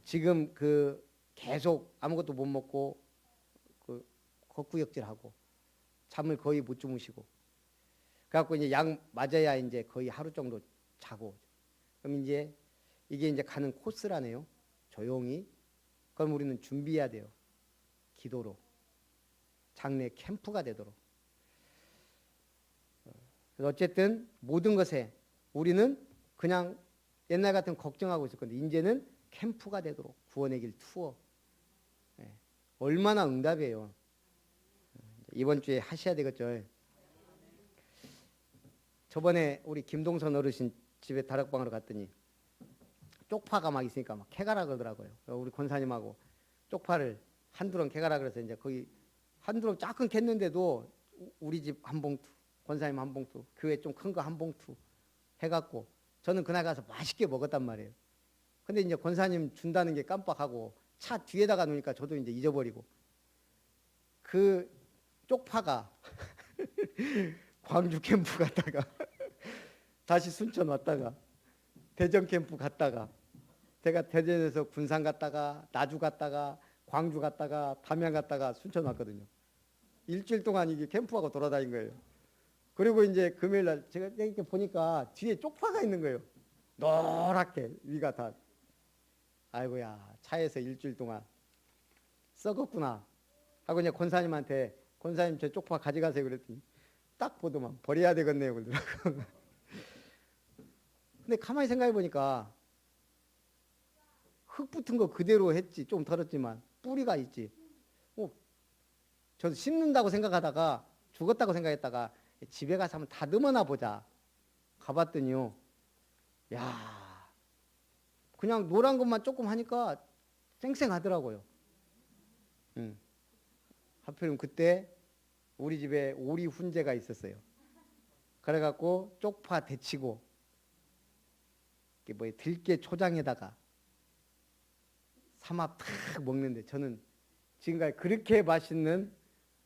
지금 그 계속 아무것도 못 먹고 그 걷구역질하고 잠을 거의 못 주무시고 그래갖고 이제 약 맞아야 이제 거의 하루 정도 자고 그럼 이제 이게 이제 가는 코스라네요. 조용히. 그럼 우리는 준비해야 돼요. 기도로 장래 캠프가 되도록. 그래서 어쨌든 모든 것에 우리는 그냥 옛날 같은 걱정하고 있을 건데 이제는 캠프가 되도록 구원의 길 투어. 얼마나 응답이에요. 이번 주에 하셔야 되겠죠. 저번에 우리 김동선 어르신 집에 다락방으로 갔더니 쪽파가 막 있으니까 막 캐가라 그러더라고요. 우리 권사님하고 쪽파를 한두렁 캐가라 그래서 이제 거기 한두렁 조금 캤는데도 우리 집 한 봉투, 권사님 한 봉투, 교회 좀 큰 거 한 봉투 해갖고 저는 그날 가서 맛있게 먹었단 말이에요. 근데 이제 권사님 준다는 게 깜빡하고 차 뒤에다가 놓으니까 저도 이제 잊어버리고 그 쪽파가 광주 캠프 갔다가 다시 순천 왔다가 대전 캠프 갔다가 제가 대전에서 군산 갔다가 나주 갔다가 광주 갔다가 담양 갔다가 순천 왔거든요. 일주일 동안 이게 캠프하고 돌아다닌 거예요. 그리고 이제 금요일 날 제가 이렇게 보니까 뒤에 쪽파가 있는 거예요. 노랗게 위가 다. 아이고야, 차에서 일주일 동안 썩었구나 하고 이제 권사님한테 권사님 저 쪽파 가져가세요 그랬더니 딱 보더만 버려야 되겠네요 그러더라고. 근데 가만히 생각해 보니까 흙 붙은 거 그대로 했지. 좀 덜었지만 뿌리가 있지. 저도 심는다고 생각하다가 죽었다고 생각했다가 집에 가서 한번 다듬어나 보자 가봤더니요, 야, 그냥 노란 것만 조금 하니까 쌩쌩하더라고요. 하필이면 그때 우리 집에 오리 훈제가 있었어요. 그래갖고 쪽파 데치고 들깨 초장에다가 삼합 탁 먹는데 저는 지금까지 그렇게 맛있는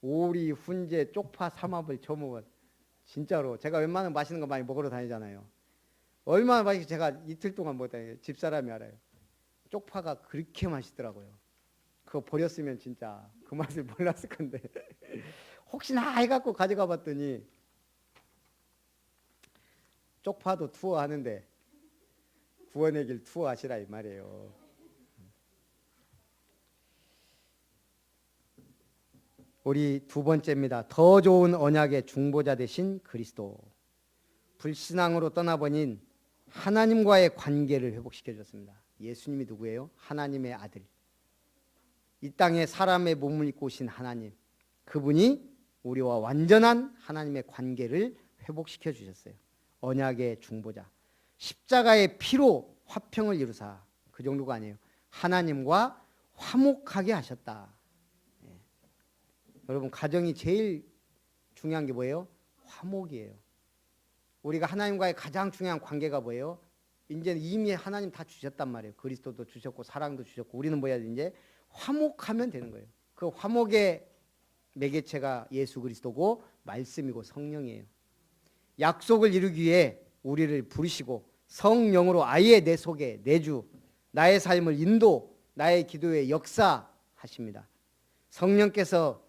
오리 훈제 쪽파 삼합을 처음 먹었. 진짜로 제가 웬만하면 맛있는 거 많이 먹으러 다니잖아요. 얼마나 맛있게 제가 이틀 동안 먹었다니 집사람이 알아요. 쪽파가 그렇게 맛있더라고요. 그거 버렸으면 진짜 그 맛을 몰랐을 건데 혹시나 해갖고 가져가 봤더니 쪽파도 투어하는데 구원의 길 투어하시라 이 말이에요. 우리 두 번째입니다. 더 좋은 언약의 중보자 되신 그리스도. 불신앙으로 떠나버린 하나님과의 관계를 회복시켜 줬습니다. 예수님이 누구예요? 하나님의 아들. 이 땅에 사람의 몸을 입고 오신 하나님. 그분이 우리와 완전한 하나님의 관계를 회복시켜 주셨어요. 언약의 중보자. 십자가의 피로 화평을 이루사. 그 정도가 아니에요. 하나님과 화목하게 하셨다. 여러분, 가정이 제일 중요한 게 뭐예요? 화목이에요. 우리가 하나님과의 가장 중요한 관계가 뭐예요? 이제 이미 하나님 다 주셨단 말이에요. 그리스도도 주셨고 사랑도 주셨고 우리는 뭐야? 이제 화목하면 되는 거예요. 그 화목의 매개체가 예수 그리스도고 말씀이고 성령이에요. 약속을 이루기 위해 우리를 부르시고 성령으로 아예 내 속에 내주 나의 삶을 인도 나의 기도에 역사하십니다. 성령께서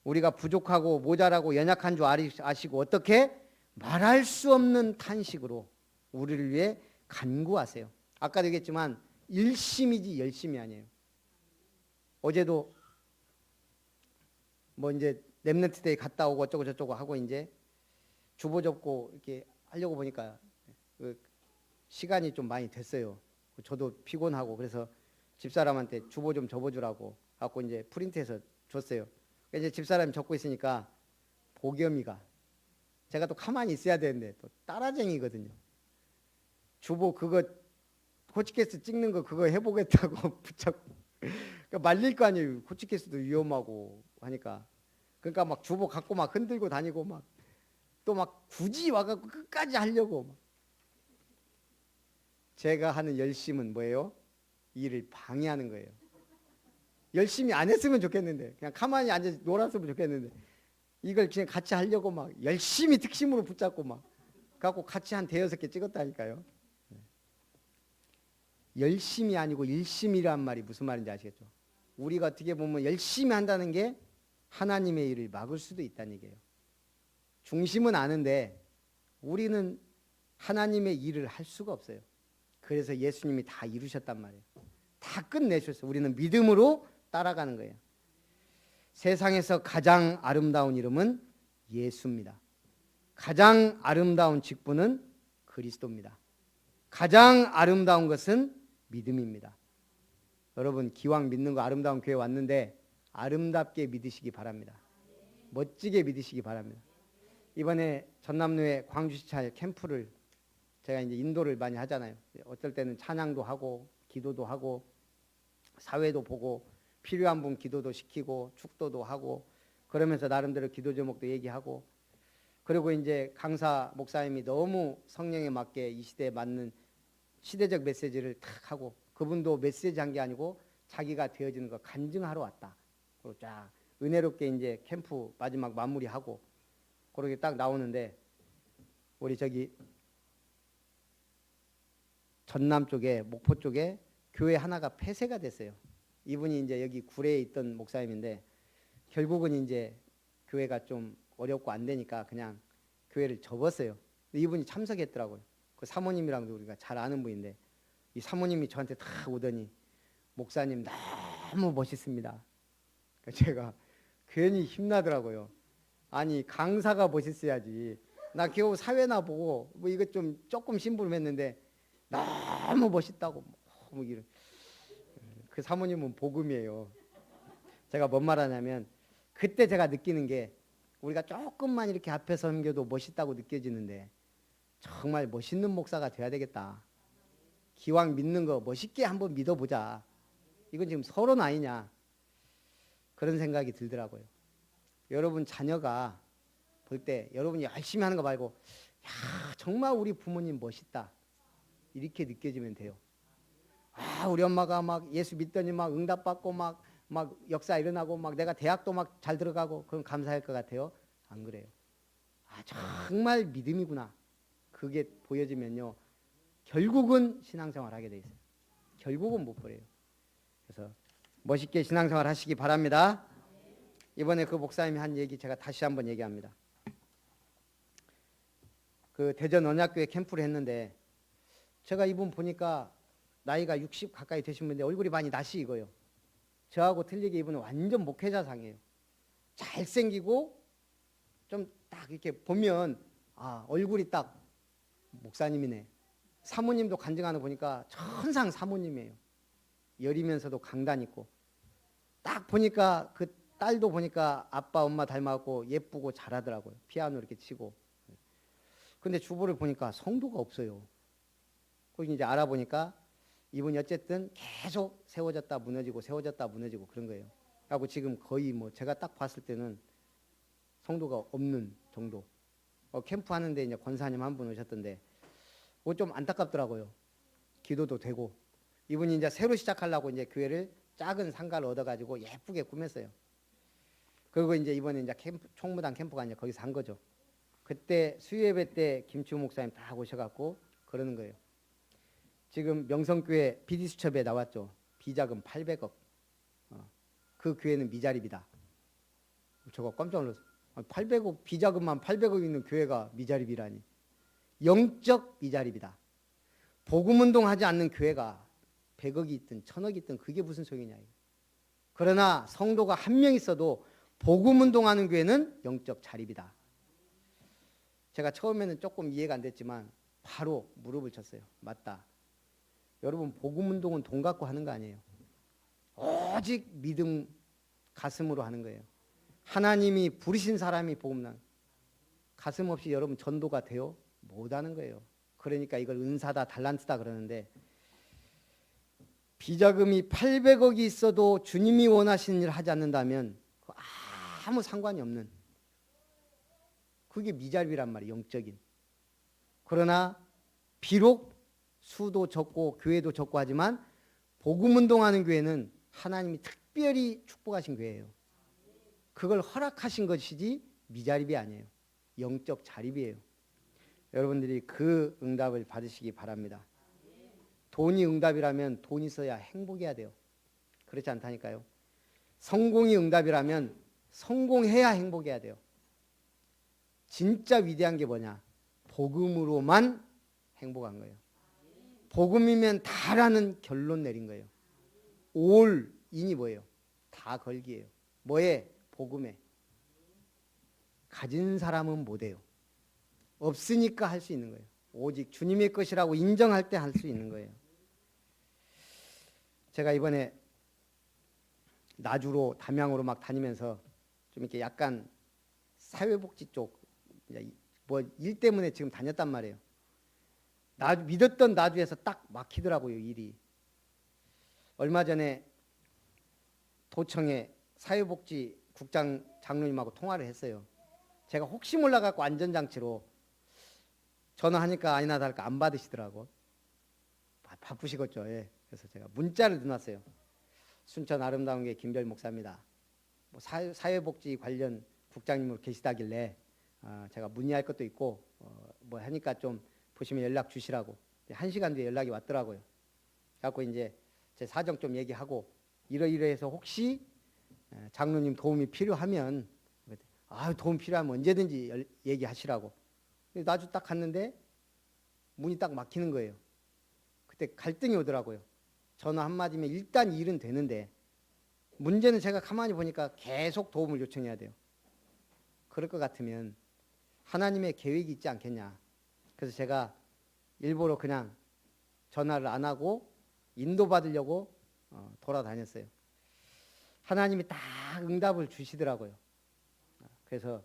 우리가 부족하고 모자라고 연약한 줄 아시고 어떻게 말할 수 없는 탄식으로 우리를 위해 간구하세요. 아까도 얘기했지만 일심이지 열심이 아니에요. 어제도 뭐 이제 랩런트 데이 갔다 오고 어쩌고 저쩌고 하고 이제 주보 접고 이렇게 하려고 보니까 시간이 좀 많이 됐어요. 저도 피곤하고 그래서 집사람한테 주보 좀 접어주라고 갖고 이제 프린트해서 줬어요. 이제 집사람이 적고 있으니까 보겸이가 제가 또 가만히 있어야 되는데 또 따라쟁이거든요. 주보 그거 호치케스 찍는 거 그거 해보겠다고 붙잡고 그러니까 말릴 거 아니에요. 호치케스도 위험하고 하니까 그러니까 막 주보 갖고 막 흔들고 다니고 막 또 막 굳이 와갖고 끝까지 하려고 막. 제가 하는 열심은 뭐예요? 일을 방해하는 거예요. 열심히 안 했으면 좋겠는데 그냥 가만히 앉아 놀았으면 좋겠는데 이걸 그냥 같이 하려고 막 열심히 특심으로 붙잡고 막 갖고 같이 한 대여섯 개 찍었다니까요. 열심이 아니고 일심이란 말이 무슨 말인지 아시겠죠? 우리가 어떻게 보면 열심히 한다는 게 하나님의 일을 막을 수도 있다는 얘기예요. 중심은 아는데 우리는 하나님의 일을 할 수가 없어요. 그래서 예수님이 다 이루셨단 말이에요. 다 끝내셨어요. 우리는 믿음으로 따라가는 거예요. 세상에서 가장 아름다운 이름은 예수입니다. 가장 아름다운 직분은 그리스도입니다. 가장 아름다운 것은 믿음입니다. 여러분 기왕 믿는 거 아름다운 교회 왔는데 아름답게 믿으시기 바랍니다. 멋지게 믿으시기 바랍니다. 이번에 전남로에 광주시찰 캠프를 제가 이제 인도를 많이 하잖아요. 어떨 때는 찬양도 하고 기도도 하고 사회도 보고 필요한 분 기도도 시키고 축도도 하고 그러면서 나름대로 기도 제목도 얘기하고 그리고 이제 강사 목사님이 너무 성령에 맞게 이 시대에 맞는 시대적 메시지를 탁 하고 그분도 메시지 한 게 아니고 자기가 되어지는 거 간증하러 왔다. 그리고 쫙 은혜롭게 이제 캠프 마지막 마무리하고 그렇게 딱 나오는데 우리 저기 전남 쪽에 목포 쪽에 교회 하나가 폐쇄가 됐어요. 이분이 이제 여기 구례에 있던 목사님인데 결국은 이제 교회가 좀 어렵고 안 되니까 그냥 교회를 접었어요. 근데 이분이 참석했더라고요. 그 사모님이랑도 우리가 잘 아는 분인데 이 사모님이 저한테 다 오더니 목사님 너무 멋있습니다. 그러니까 제가 괜히 힘나더라고요. 아니 강사가 멋있어야지. 나 겨우 사회나 보고 뭐 이거 좀 조금 심부름했는데 너무 멋있다고 뭐 이런. 그 사모님은 복음이에요. 제가 뭔 말하냐면 그때 제가 느끼는 게 우리가 조금만 이렇게 앞에 섬겨도 멋있다고 느껴지는데 정말 멋있는 목사가 돼야 되겠다. 기왕 믿는 거 멋있게 한번 믿어보자. 이건 지금 서론 아니냐. 그런 생각이 들더라고요. 여러분 자녀가 볼 때 여러분이 열심히 하는 거 말고 야 정말 우리 부모님 멋있다. 이렇게 느껴지면 돼요. 아 우리 엄마가 막 예수 믿더니 막 응답받고 막 역사 일어나고 막 내가 대학도 막 잘 들어가고 그럼 감사할 것 같아요. 안 그래요. 아 정말 믿음이구나. 그게 보여지면요. 결국은 신앙생활 하게 돼 있어요. 결국은 못 버려요. 그래서 멋있게 신앙생활 하시기 바랍니다. 이번에 그 목사님이 한 얘기 제가 다시 한번 얘기합니다. 그 대전 언약교회 캠프를 했는데 제가 이분 보니까 나이가 60 가까이 되신 분인데 얼굴이 많이 낯이 익어요. 저하고 틀리게 이분은 완전 목회자상이에요. 잘생기고 좀 딱 이렇게 보면 아 얼굴이 딱 목사님이네. 사모님도 간증하는 거 보니까 천상 사모님이에요. 여리면서도 강단 있고 딱 보니까 그 딸도 보니까 아빠 엄마 닮았고 예쁘고 잘하더라고요. 피아노 이렇게 치고. 근데 주부를 보니까 성도가 없어요. 거기 이제 알아보니까 이분이 어쨌든 계속 세워졌다 무너지고 세워졌다 무너지고 그런 거예요. 하고 지금 거의 뭐 제가 딱 봤을 때는 성도가 없는 정도. 캠프 하는데 이제 권사님 한 분 오셨던데 그거 좀 안타깝더라고요. 기도도 되고 이분이 이제 새로 시작하려고 이제 교회를 작은 상가를 얻어가지고 예쁘게 꾸몄어요. 그리고 이제 이번에 이제 캠프, 총무당 캠프가 이제 거기서 한 거죠. 그때 수요예배 때 김치우 목사님 다 오셔갖고 그러는 거예요. 지금 명성교회 비디수첩에 나왔죠. 비자금 800억. 그 교회는 미자립이다. 저거 깜짝 놀랐어요. 800억 비자금만 800억 있는 교회가 미자립이라니. 영적 미자립이다. 복음운동하지 않는 교회가 100억이 있든 1000억이 있든 그게 무슨 소용이냐. 그러나 성도가 한 명 있어도 복음운동하는 교회는 영적 자립이다. 제가 처음에는 조금 이해가 안 됐지만 바로 무릎을 쳤어요. 맞다. 여러분 복음운동은 돈 갖고 하는 거 아니에요. 오직 믿음 가슴으로 하는 거예요. 하나님이 부르신 사람이 복음난 가슴 없이 여러분 전도가 돼요? 못하는 거예요. 그러니까 이걸 은사다 달란트다 그러는데 비자금이 800억이 있어도 주님이 원하시는 일을 하지 않는다면 아무 상관이 없는 그게 미자립이란 말이에요. 영적인. 그러나 비록 수도 적고 교회도 적고 하지만 복음운동하는 교회는 하나님이 특별히 축복하신 교회예요. 그걸 허락하신 것이지 미자립이 아니에요. 영적 자립이에요. 여러분들이 그 응답을 받으시기 바랍니다. 돈이 응답이라면 돈 있어야 행복해야 돼요. 그렇지 않다니까요. 성공이 응답이라면 성공해야 행복해야 돼요. 진짜 위대한 게 뭐냐? 복음으로만 행복한 거예요. 복음이면 다라는 결론 내린 거예요. 올 인이 뭐예요? 다 걸기예요. 뭐에? 복음에. 가진 사람은 못해요. 없으니까 할 수 있는 거예요. 오직 주님의 것이라고 인정할 때 할 수 있는 거예요. 제가 이번에 나주로 담양으로 막 다니면서 좀 이렇게 약간 사회복지 쪽 뭐 일 때문에 지금 다녔단 말이에요. 믿었던 나주에서 딱 막히더라고요, 일이. 얼마 전에 도청에 사회복지국장 장로님하고 통화를 했어요. 제가 혹시 몰라갖고 안전장치로 전화하니까 아니나 다를까 안 받으시더라고. 바쁘시겠죠. 예. 그래서 제가 문자를 넣어놨어요. 순천 아름다운 게 김별 목사입니다. 뭐 사회복지 관련 국장님으로 계시다길래 제가 문의할 것도 있고 뭐 하니까 좀 보시면 연락 주시라고. 1시간 뒤에 연락이 왔더라고요. 그래갖고 이제 제 사정 좀 얘기하고 이러이러해서 혹시 장로님 도움이 필요하면 도움 필요하면 언제든지 얘기하시라고. 나주 딱 갔는데 문이 딱 막히는 거예요. 그때 갈등이 오더라고요. 전화 한마디면 일단 일은 되는데 문제는 제가 가만히 보니까 계속 도움을 요청해야 돼요. 그럴 것 같으면 하나님의 계획이 있지 않겠냐. 그래서 제가 일부러 그냥 전화를 안 하고 인도받으려고 돌아다녔어요. 하나님이 딱 응답을 주시더라고요. 그래서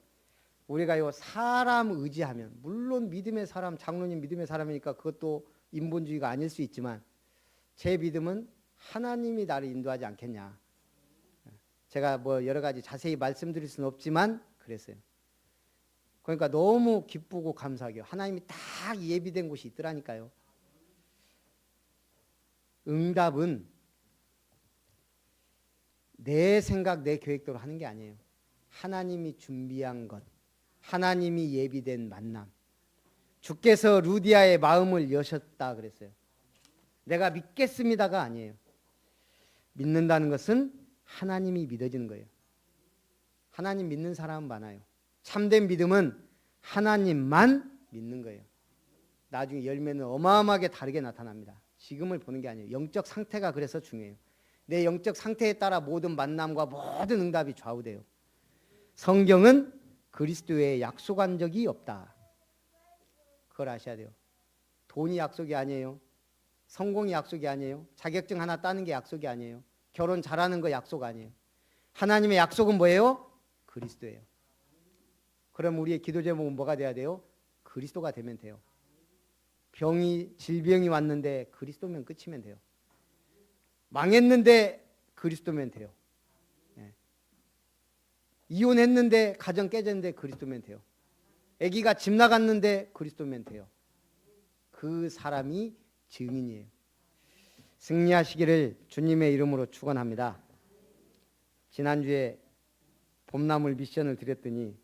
우리가 사람 의지하면, 물론 믿음의 사람, 장로님 믿음의 사람이니까 그것도 인본주의가 아닐 수 있지만 제 믿음은 하나님이 나를 인도하지 않겠냐. 제가 뭐 여러 가지 자세히 말씀드릴 수는 없지만 그랬어요. 그러니까 너무 기쁘고 감사하게요. 하나님이 딱 예비된 곳이 있더라니까요. 응답은 내 생각, 내 계획대로 하는 게 아니에요. 하나님이 준비한 것, 하나님이 예비된 만남. 주께서 루디아의 마음을 여셨다 그랬어요. 내가 믿겠습니다가 아니에요. 믿는다는 것은 하나님이 믿어지는 거예요. 하나님 믿는 사람은 많아요. 참된 믿음은 하나님만 믿는 거예요. 나중에 열매는 어마어마하게 다르게 나타납니다. 지금을 보는 게 아니에요. 영적 상태가 그래서 중요해요. 내 영적 상태에 따라 모든 만남과 모든 응답이 좌우돼요. 성경은 그리스도에 약속한 적이 없다. 그걸 아셔야 돼요. 돈이 약속이 아니에요. 성공이 약속이 아니에요. 자격증 하나 따는 게 약속이 아니에요. 결혼 잘하는 거 약속 아니에요. 하나님의 약속은 뭐예요? 그리스도예요. 그럼 우리의 기도 제목은 뭐가 돼야 돼요? 그리스도가 되면 돼요. 질병이 왔는데 그리스도면 끝이면 돼요. 망했는데 그리스도면 돼요. 이혼했는데 가정 깨졌는데 그리스도면 돼요. 아기가 집 나갔는데 그리스도면 돼요. 그 사람이 증인이에요. 승리하시기를 주님의 이름으로 축원합니다. 지난주에 봄나물 미션을 드렸더니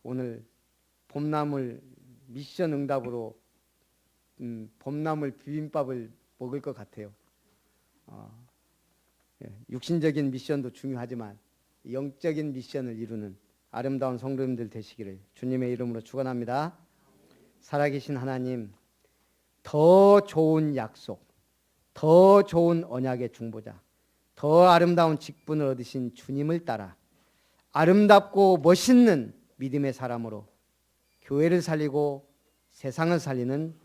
오늘 봄나물 미션 응답으로 봄나물 비빔밥을 먹을 것 같아요. 육신적인 미션도 중요하지만 영적인 미션을 이루는 아름다운 성도님들 되시기를 주님의 이름으로 축원합니다. 살아계신 하나님, 더 좋은 약속, 더 좋은 언약의 중보자, 더 아름다운 직분을 얻으신 주님을 따라 아름답고 멋있는 믿음의 사람으로 교회를 살리고 세상을 살리는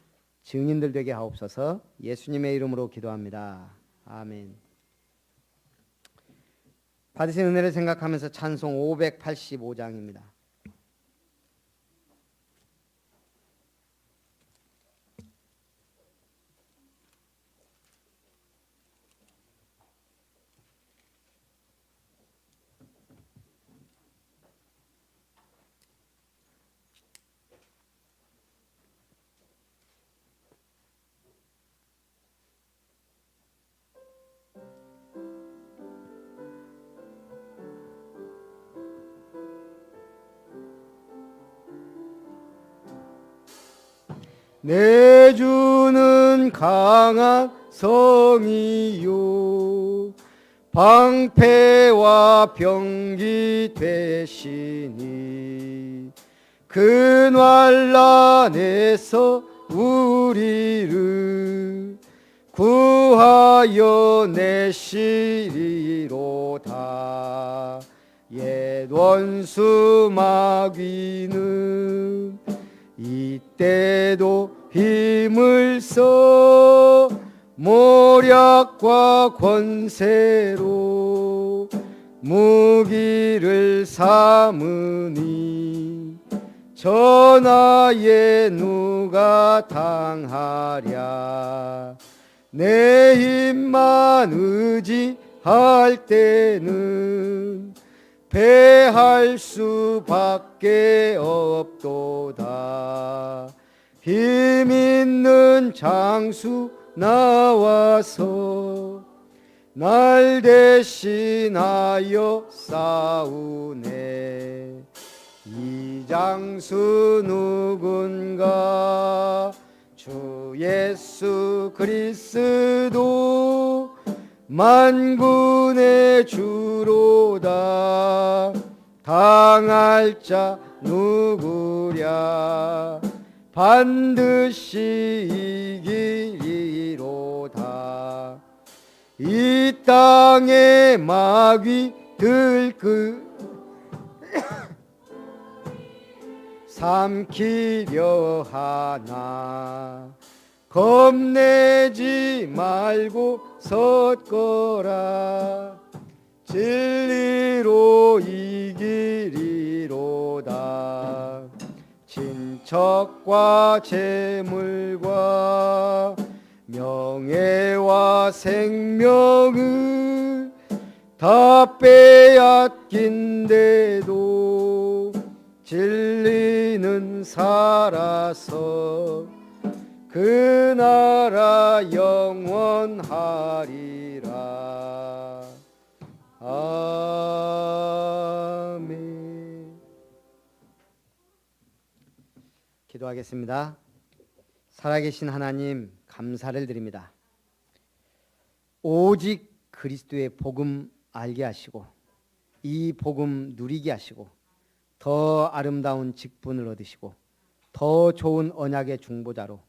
증인들 되게 하옵소서. 예수님의 이름으로 기도합니다. 아멘. 받으신 은혜를 생각하면서 찬송 585장입니다. 내 주는 강한 성이요 방패와 병기 되시니 그 난란에서 우리를 구하여 내시리로다. 옛 원수 마귀는 이때도 힘을 써 모략과 권세로 무기를 삼으니 전하에 누 누가 당하랴. 내 힘만 의지할 때는 패할 수밖에 없도다. 힘 있는 장수 나와서 날 대신하여 싸우네. 이 장수 누군가? 주 예수 그리스도 만군의 주로다. 당할 자 누구랴? 반드시 이기리로다. 이 땅의 마귀 삼키려 하나 겁내지 말고 섰거라. 진리로 이기리로다. 친척과 재물과 명예와 생명을 다 빼앗긴데도 진리는 살아서 그 나라 영원하리라. 아멘. 기도하겠습니다. 살아계신 하나님, 감사를 드립니다. 오직 그리스도의 복음 알게 하시고 이 복음 누리게 하시고 더 아름다운 직분을 얻으시고 더 좋은 언약의 중보자로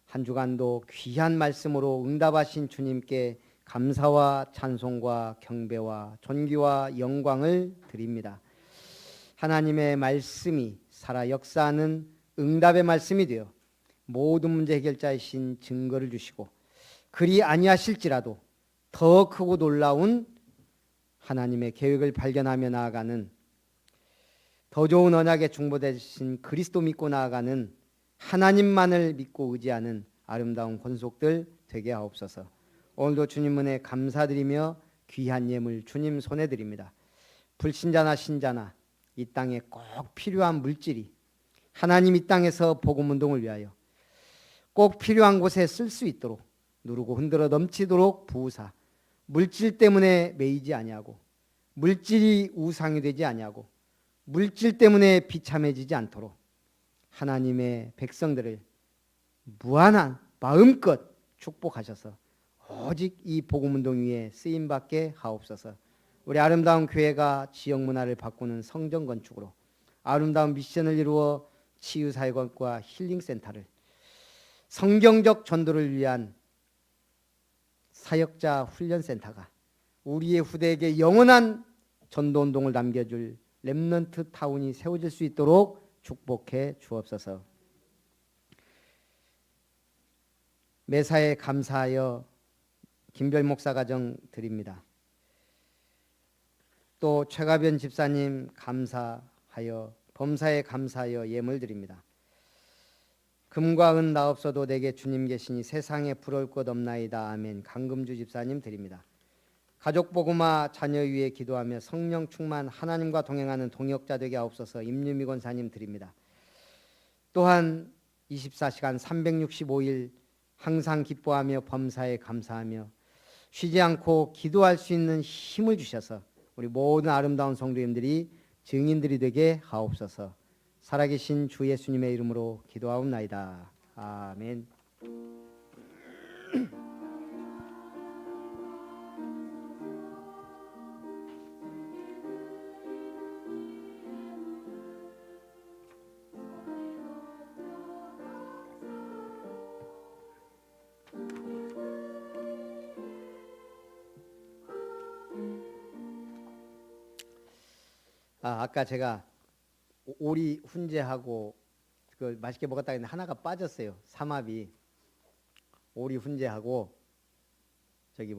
한 주간도 귀한 말씀으로 응답하신 주님께 감사와 찬송과 경배와 존귀와 영광을 드립니다. 하나님의 말씀이 살아 역사하는 응답의 말씀이 되어 모든 문제 해결자이신 증거를 주시고 그리 아니하실지라도 더 크고 놀라운 하나님의 계획을 발견하며 나아가는 더 좋은 언약의 중보되신 그리스도 믿고 나아가는 하나님만을 믿고 의지하는 아름다운 권속들 되게 하옵소서. 오늘도 주님 은혜 감사드리며 귀한 예물 주님 손에 드립니다. 불신자나 신자나 이 땅에 꼭 필요한 물질이 하나님 이 땅에서 복음 운동을 위하여 꼭 필요한 곳에 쓸 수 있도록 누르고 흔들어 넘치도록 부으사 물질 때문에 매이지 아니하고 물질이 우상이 되지 아니하고 물질 때문에 비참해지지 않도록 하나님의 백성들을 무한한 마음껏 축복하셔서 오직 이 복음운동 위에 쓰임받게 하옵소서. 우리 아름다운 교회가 지역 문화를 바꾸는 성전 건축으로 아름다운 미션을 이루어 치유사회관과 힐링센터를 성경적 전도를 위한 사역자 훈련센터가 우리의 후대에게 영원한 전도운동을 남겨줄 렘넌트 타운이 세워질 수 있도록 축복해 주옵소서. 매사에 감사하여 김별 목사 가정 드립니다. 또 최가변 집사님 감사하여 범사에 감사하여 예물 드립니다. 금과 은 나 없어도 내게 주님 계시니 세상에 부러울 것 없나이다. 아멘. 강금주 집사님 드립니다. 가족 복음화 자녀 위에 기도하며 성령 충만 하나님과 동행하는 동역자 되게 하옵소서. 임유미 권사님 드립니다. 또한 24시간 365일 항상 기뻐하며 범사에 감사하며 쉬지 않고 기도할 수 있는 힘을 주셔서 우리 모든 아름다운 성도님들이 증인들이 되게 하옵소서. 살아계신 주 예수님의 이름으로 기도하옵나이다. 아멘. 아까 제가 오리 훈제하고 그 맛있게 먹었다 했는데 하나가 빠졌어요. 삼합이 오리 훈제하고 저기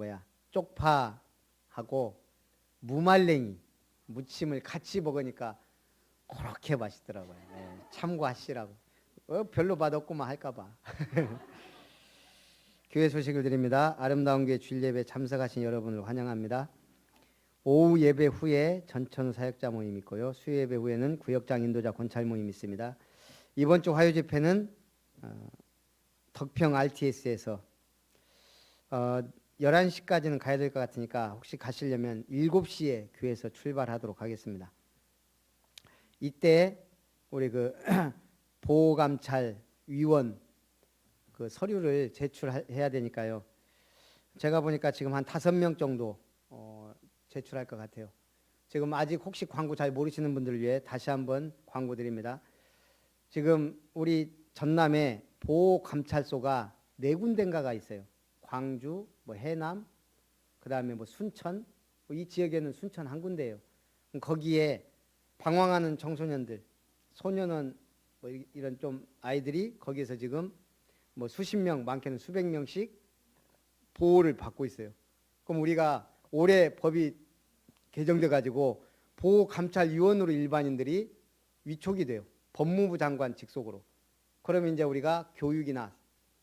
쪽파하고 무말랭이 무침을 같이 먹으니까 그렇게 맛있더라고요. 네, 참고하시라고. 별로 맛없고만 할까봐. 교회 소식을 드립니다. 아름다운 교회 주일 예배 참석하신 여러분을 환영합니다. 오후 예배 후에 전천 사역자 모임 있고요. 수요 예배 후에는 구역장 인도자 권찰 모임 있습니다. 이번 주 화요 집회는 덕평 RTS에서 11시까지는 가야 될 것 같으니까 혹시 가시려면 7시에 교회에서 출발하도록 하겠습니다. 이때 우리 그 보호감찰 위원 그 서류를 제출해야 되니까요. 제가 보니까 지금 한 5명 정도 제출할 것 같아요. 지금 아직 혹시 광고 잘 모르시는 분들을 위해 다시 한번 광고 드립니다. 지금 우리 전남에 보호감찰소가 4군데인가가 있어요. 광주, 뭐 해남, 그다음에 뭐 순천, 이 지역에는 순천 한 군데예요. 거기에 방황하는 청소년들, 소년원 뭐 이런 좀 아이들이 거기에서 지금 뭐 수십 명, 많게는 수백 명씩 보호를 받고 있어요. 그럼 우리가 올해 법이 개정돼 가지고 보호감찰위원으로 일반인들이 위촉이 돼요. 법무부 장관 직속으로. 그러면 이제 우리가 교육이나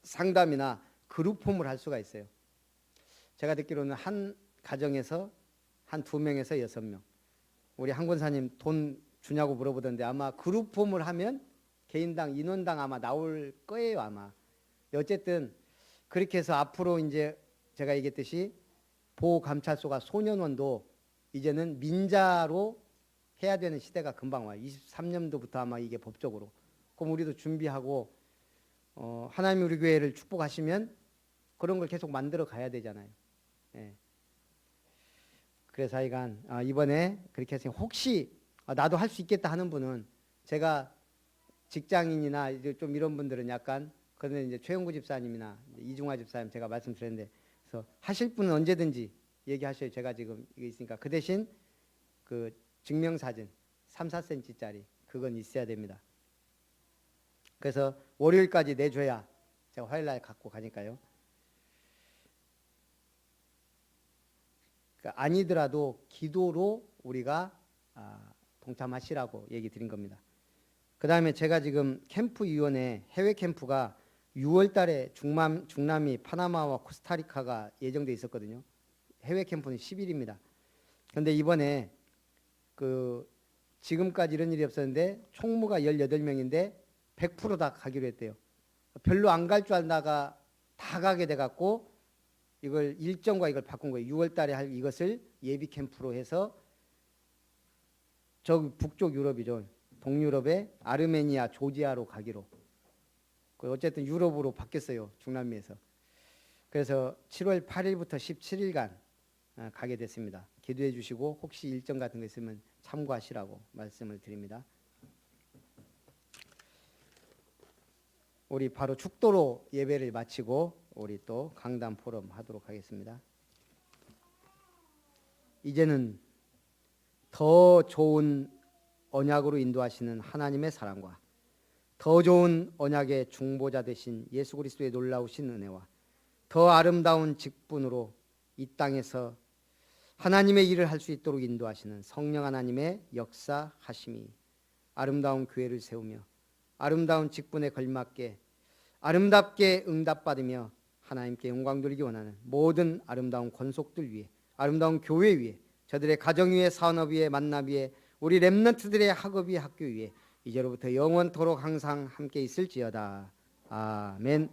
상담이나 그룹홈을 할 수가 있어요. 제가 듣기로는 한 가정에서 한 2명에서 6명. 우리 한 권사님 돈 주냐고 물어보던데 아마 그룹홈을 하면 개인당 인원당 아마 나올 거예요, 아마. 어쨌든 그렇게 해서 앞으로 이제 제가 얘기했듯이 보호감찰소가 소년원도 이제는 민자로 해야 되는 시대가 금방 와요. 23년도부터 아마 이게 법적으로. 그럼 우리도 준비하고 하나님 우리 교회를 축복하시면 그런 걸 계속 만들어 가야 되잖아요. 예. 그래서 하여간 이번에 그렇게 해서 혹시 나도 할 수 있겠다 하는 분은 제가 직장인이나 이제 좀 이런 분들은 약간 그런데 이제 최영구 집사님이나 이중화 집사님 제가 말씀드렸는데 그래서 하실 분은 언제든지 얘기하셔요. 제가 지금 이게 있으니까 그 대신 그 증명사진 3, 4cm짜리 그건 있어야 됩니다. 그래서 월요일까지 내줘야 제가 화요일날 갖고 가니까요. 그러니까 아니더라도 기도로 우리가 동참하시라고 얘기 드린 겁니다. 그 다음에 제가 지금 캠프위원회 해외 캠프가 6월 달에 중남미 파나마와 코스타리카가 예정돼 있었거든요. 해외 캠프는 10일입니다. 그런데 이번에 그 지금까지 이런 일이 없었는데 총무가 18명인데 100% 다 가기로 했대요. 별로 안 갈 줄 알다가 다 가게 돼갖고 이걸 일정과 이걸 바꾼 거예요. 6월 달에 할 이것을 예비 캠프로 해서 저 북쪽 유럽이죠. 동유럽의 아르메니아, 조지아로 가기로. 어쨌든 유럽으로 바뀌었어요. 중남미에서. 그래서 7월 8일부터 17일간 가게 됐습니다. 기도해 주시고 혹시 일정 같은 거 있으면 참고하시라고 말씀을 드립니다. 우리 바로 축도로 예배를 마치고 우리 또 강단 포럼 하도록 하겠습니다. 이제는 더 좋은 언약으로 인도하시는 하나님의 사랑과 더 좋은 언약의 중보자 되신 예수 그리스도의 놀라우신 은혜와 더 아름다운 직분으로 이 땅에서 하나님의 일을 할 수 있도록 인도하시는 성령 하나님의 역사하심이 아름다운 교회를 세우며 아름다운 직분에 걸맞게 아름답게 응답받으며 하나님께 영광 돌리기 원하는 모든 아름다운 권속들 위에 아름다운 교회 위에 저들의 가정 위에 산업 위에 만남 위에 우리 렘넌트들의 학업 위에 학교 위에 이제로부터 영원토록 항상 함께 있을지어다. 아멘.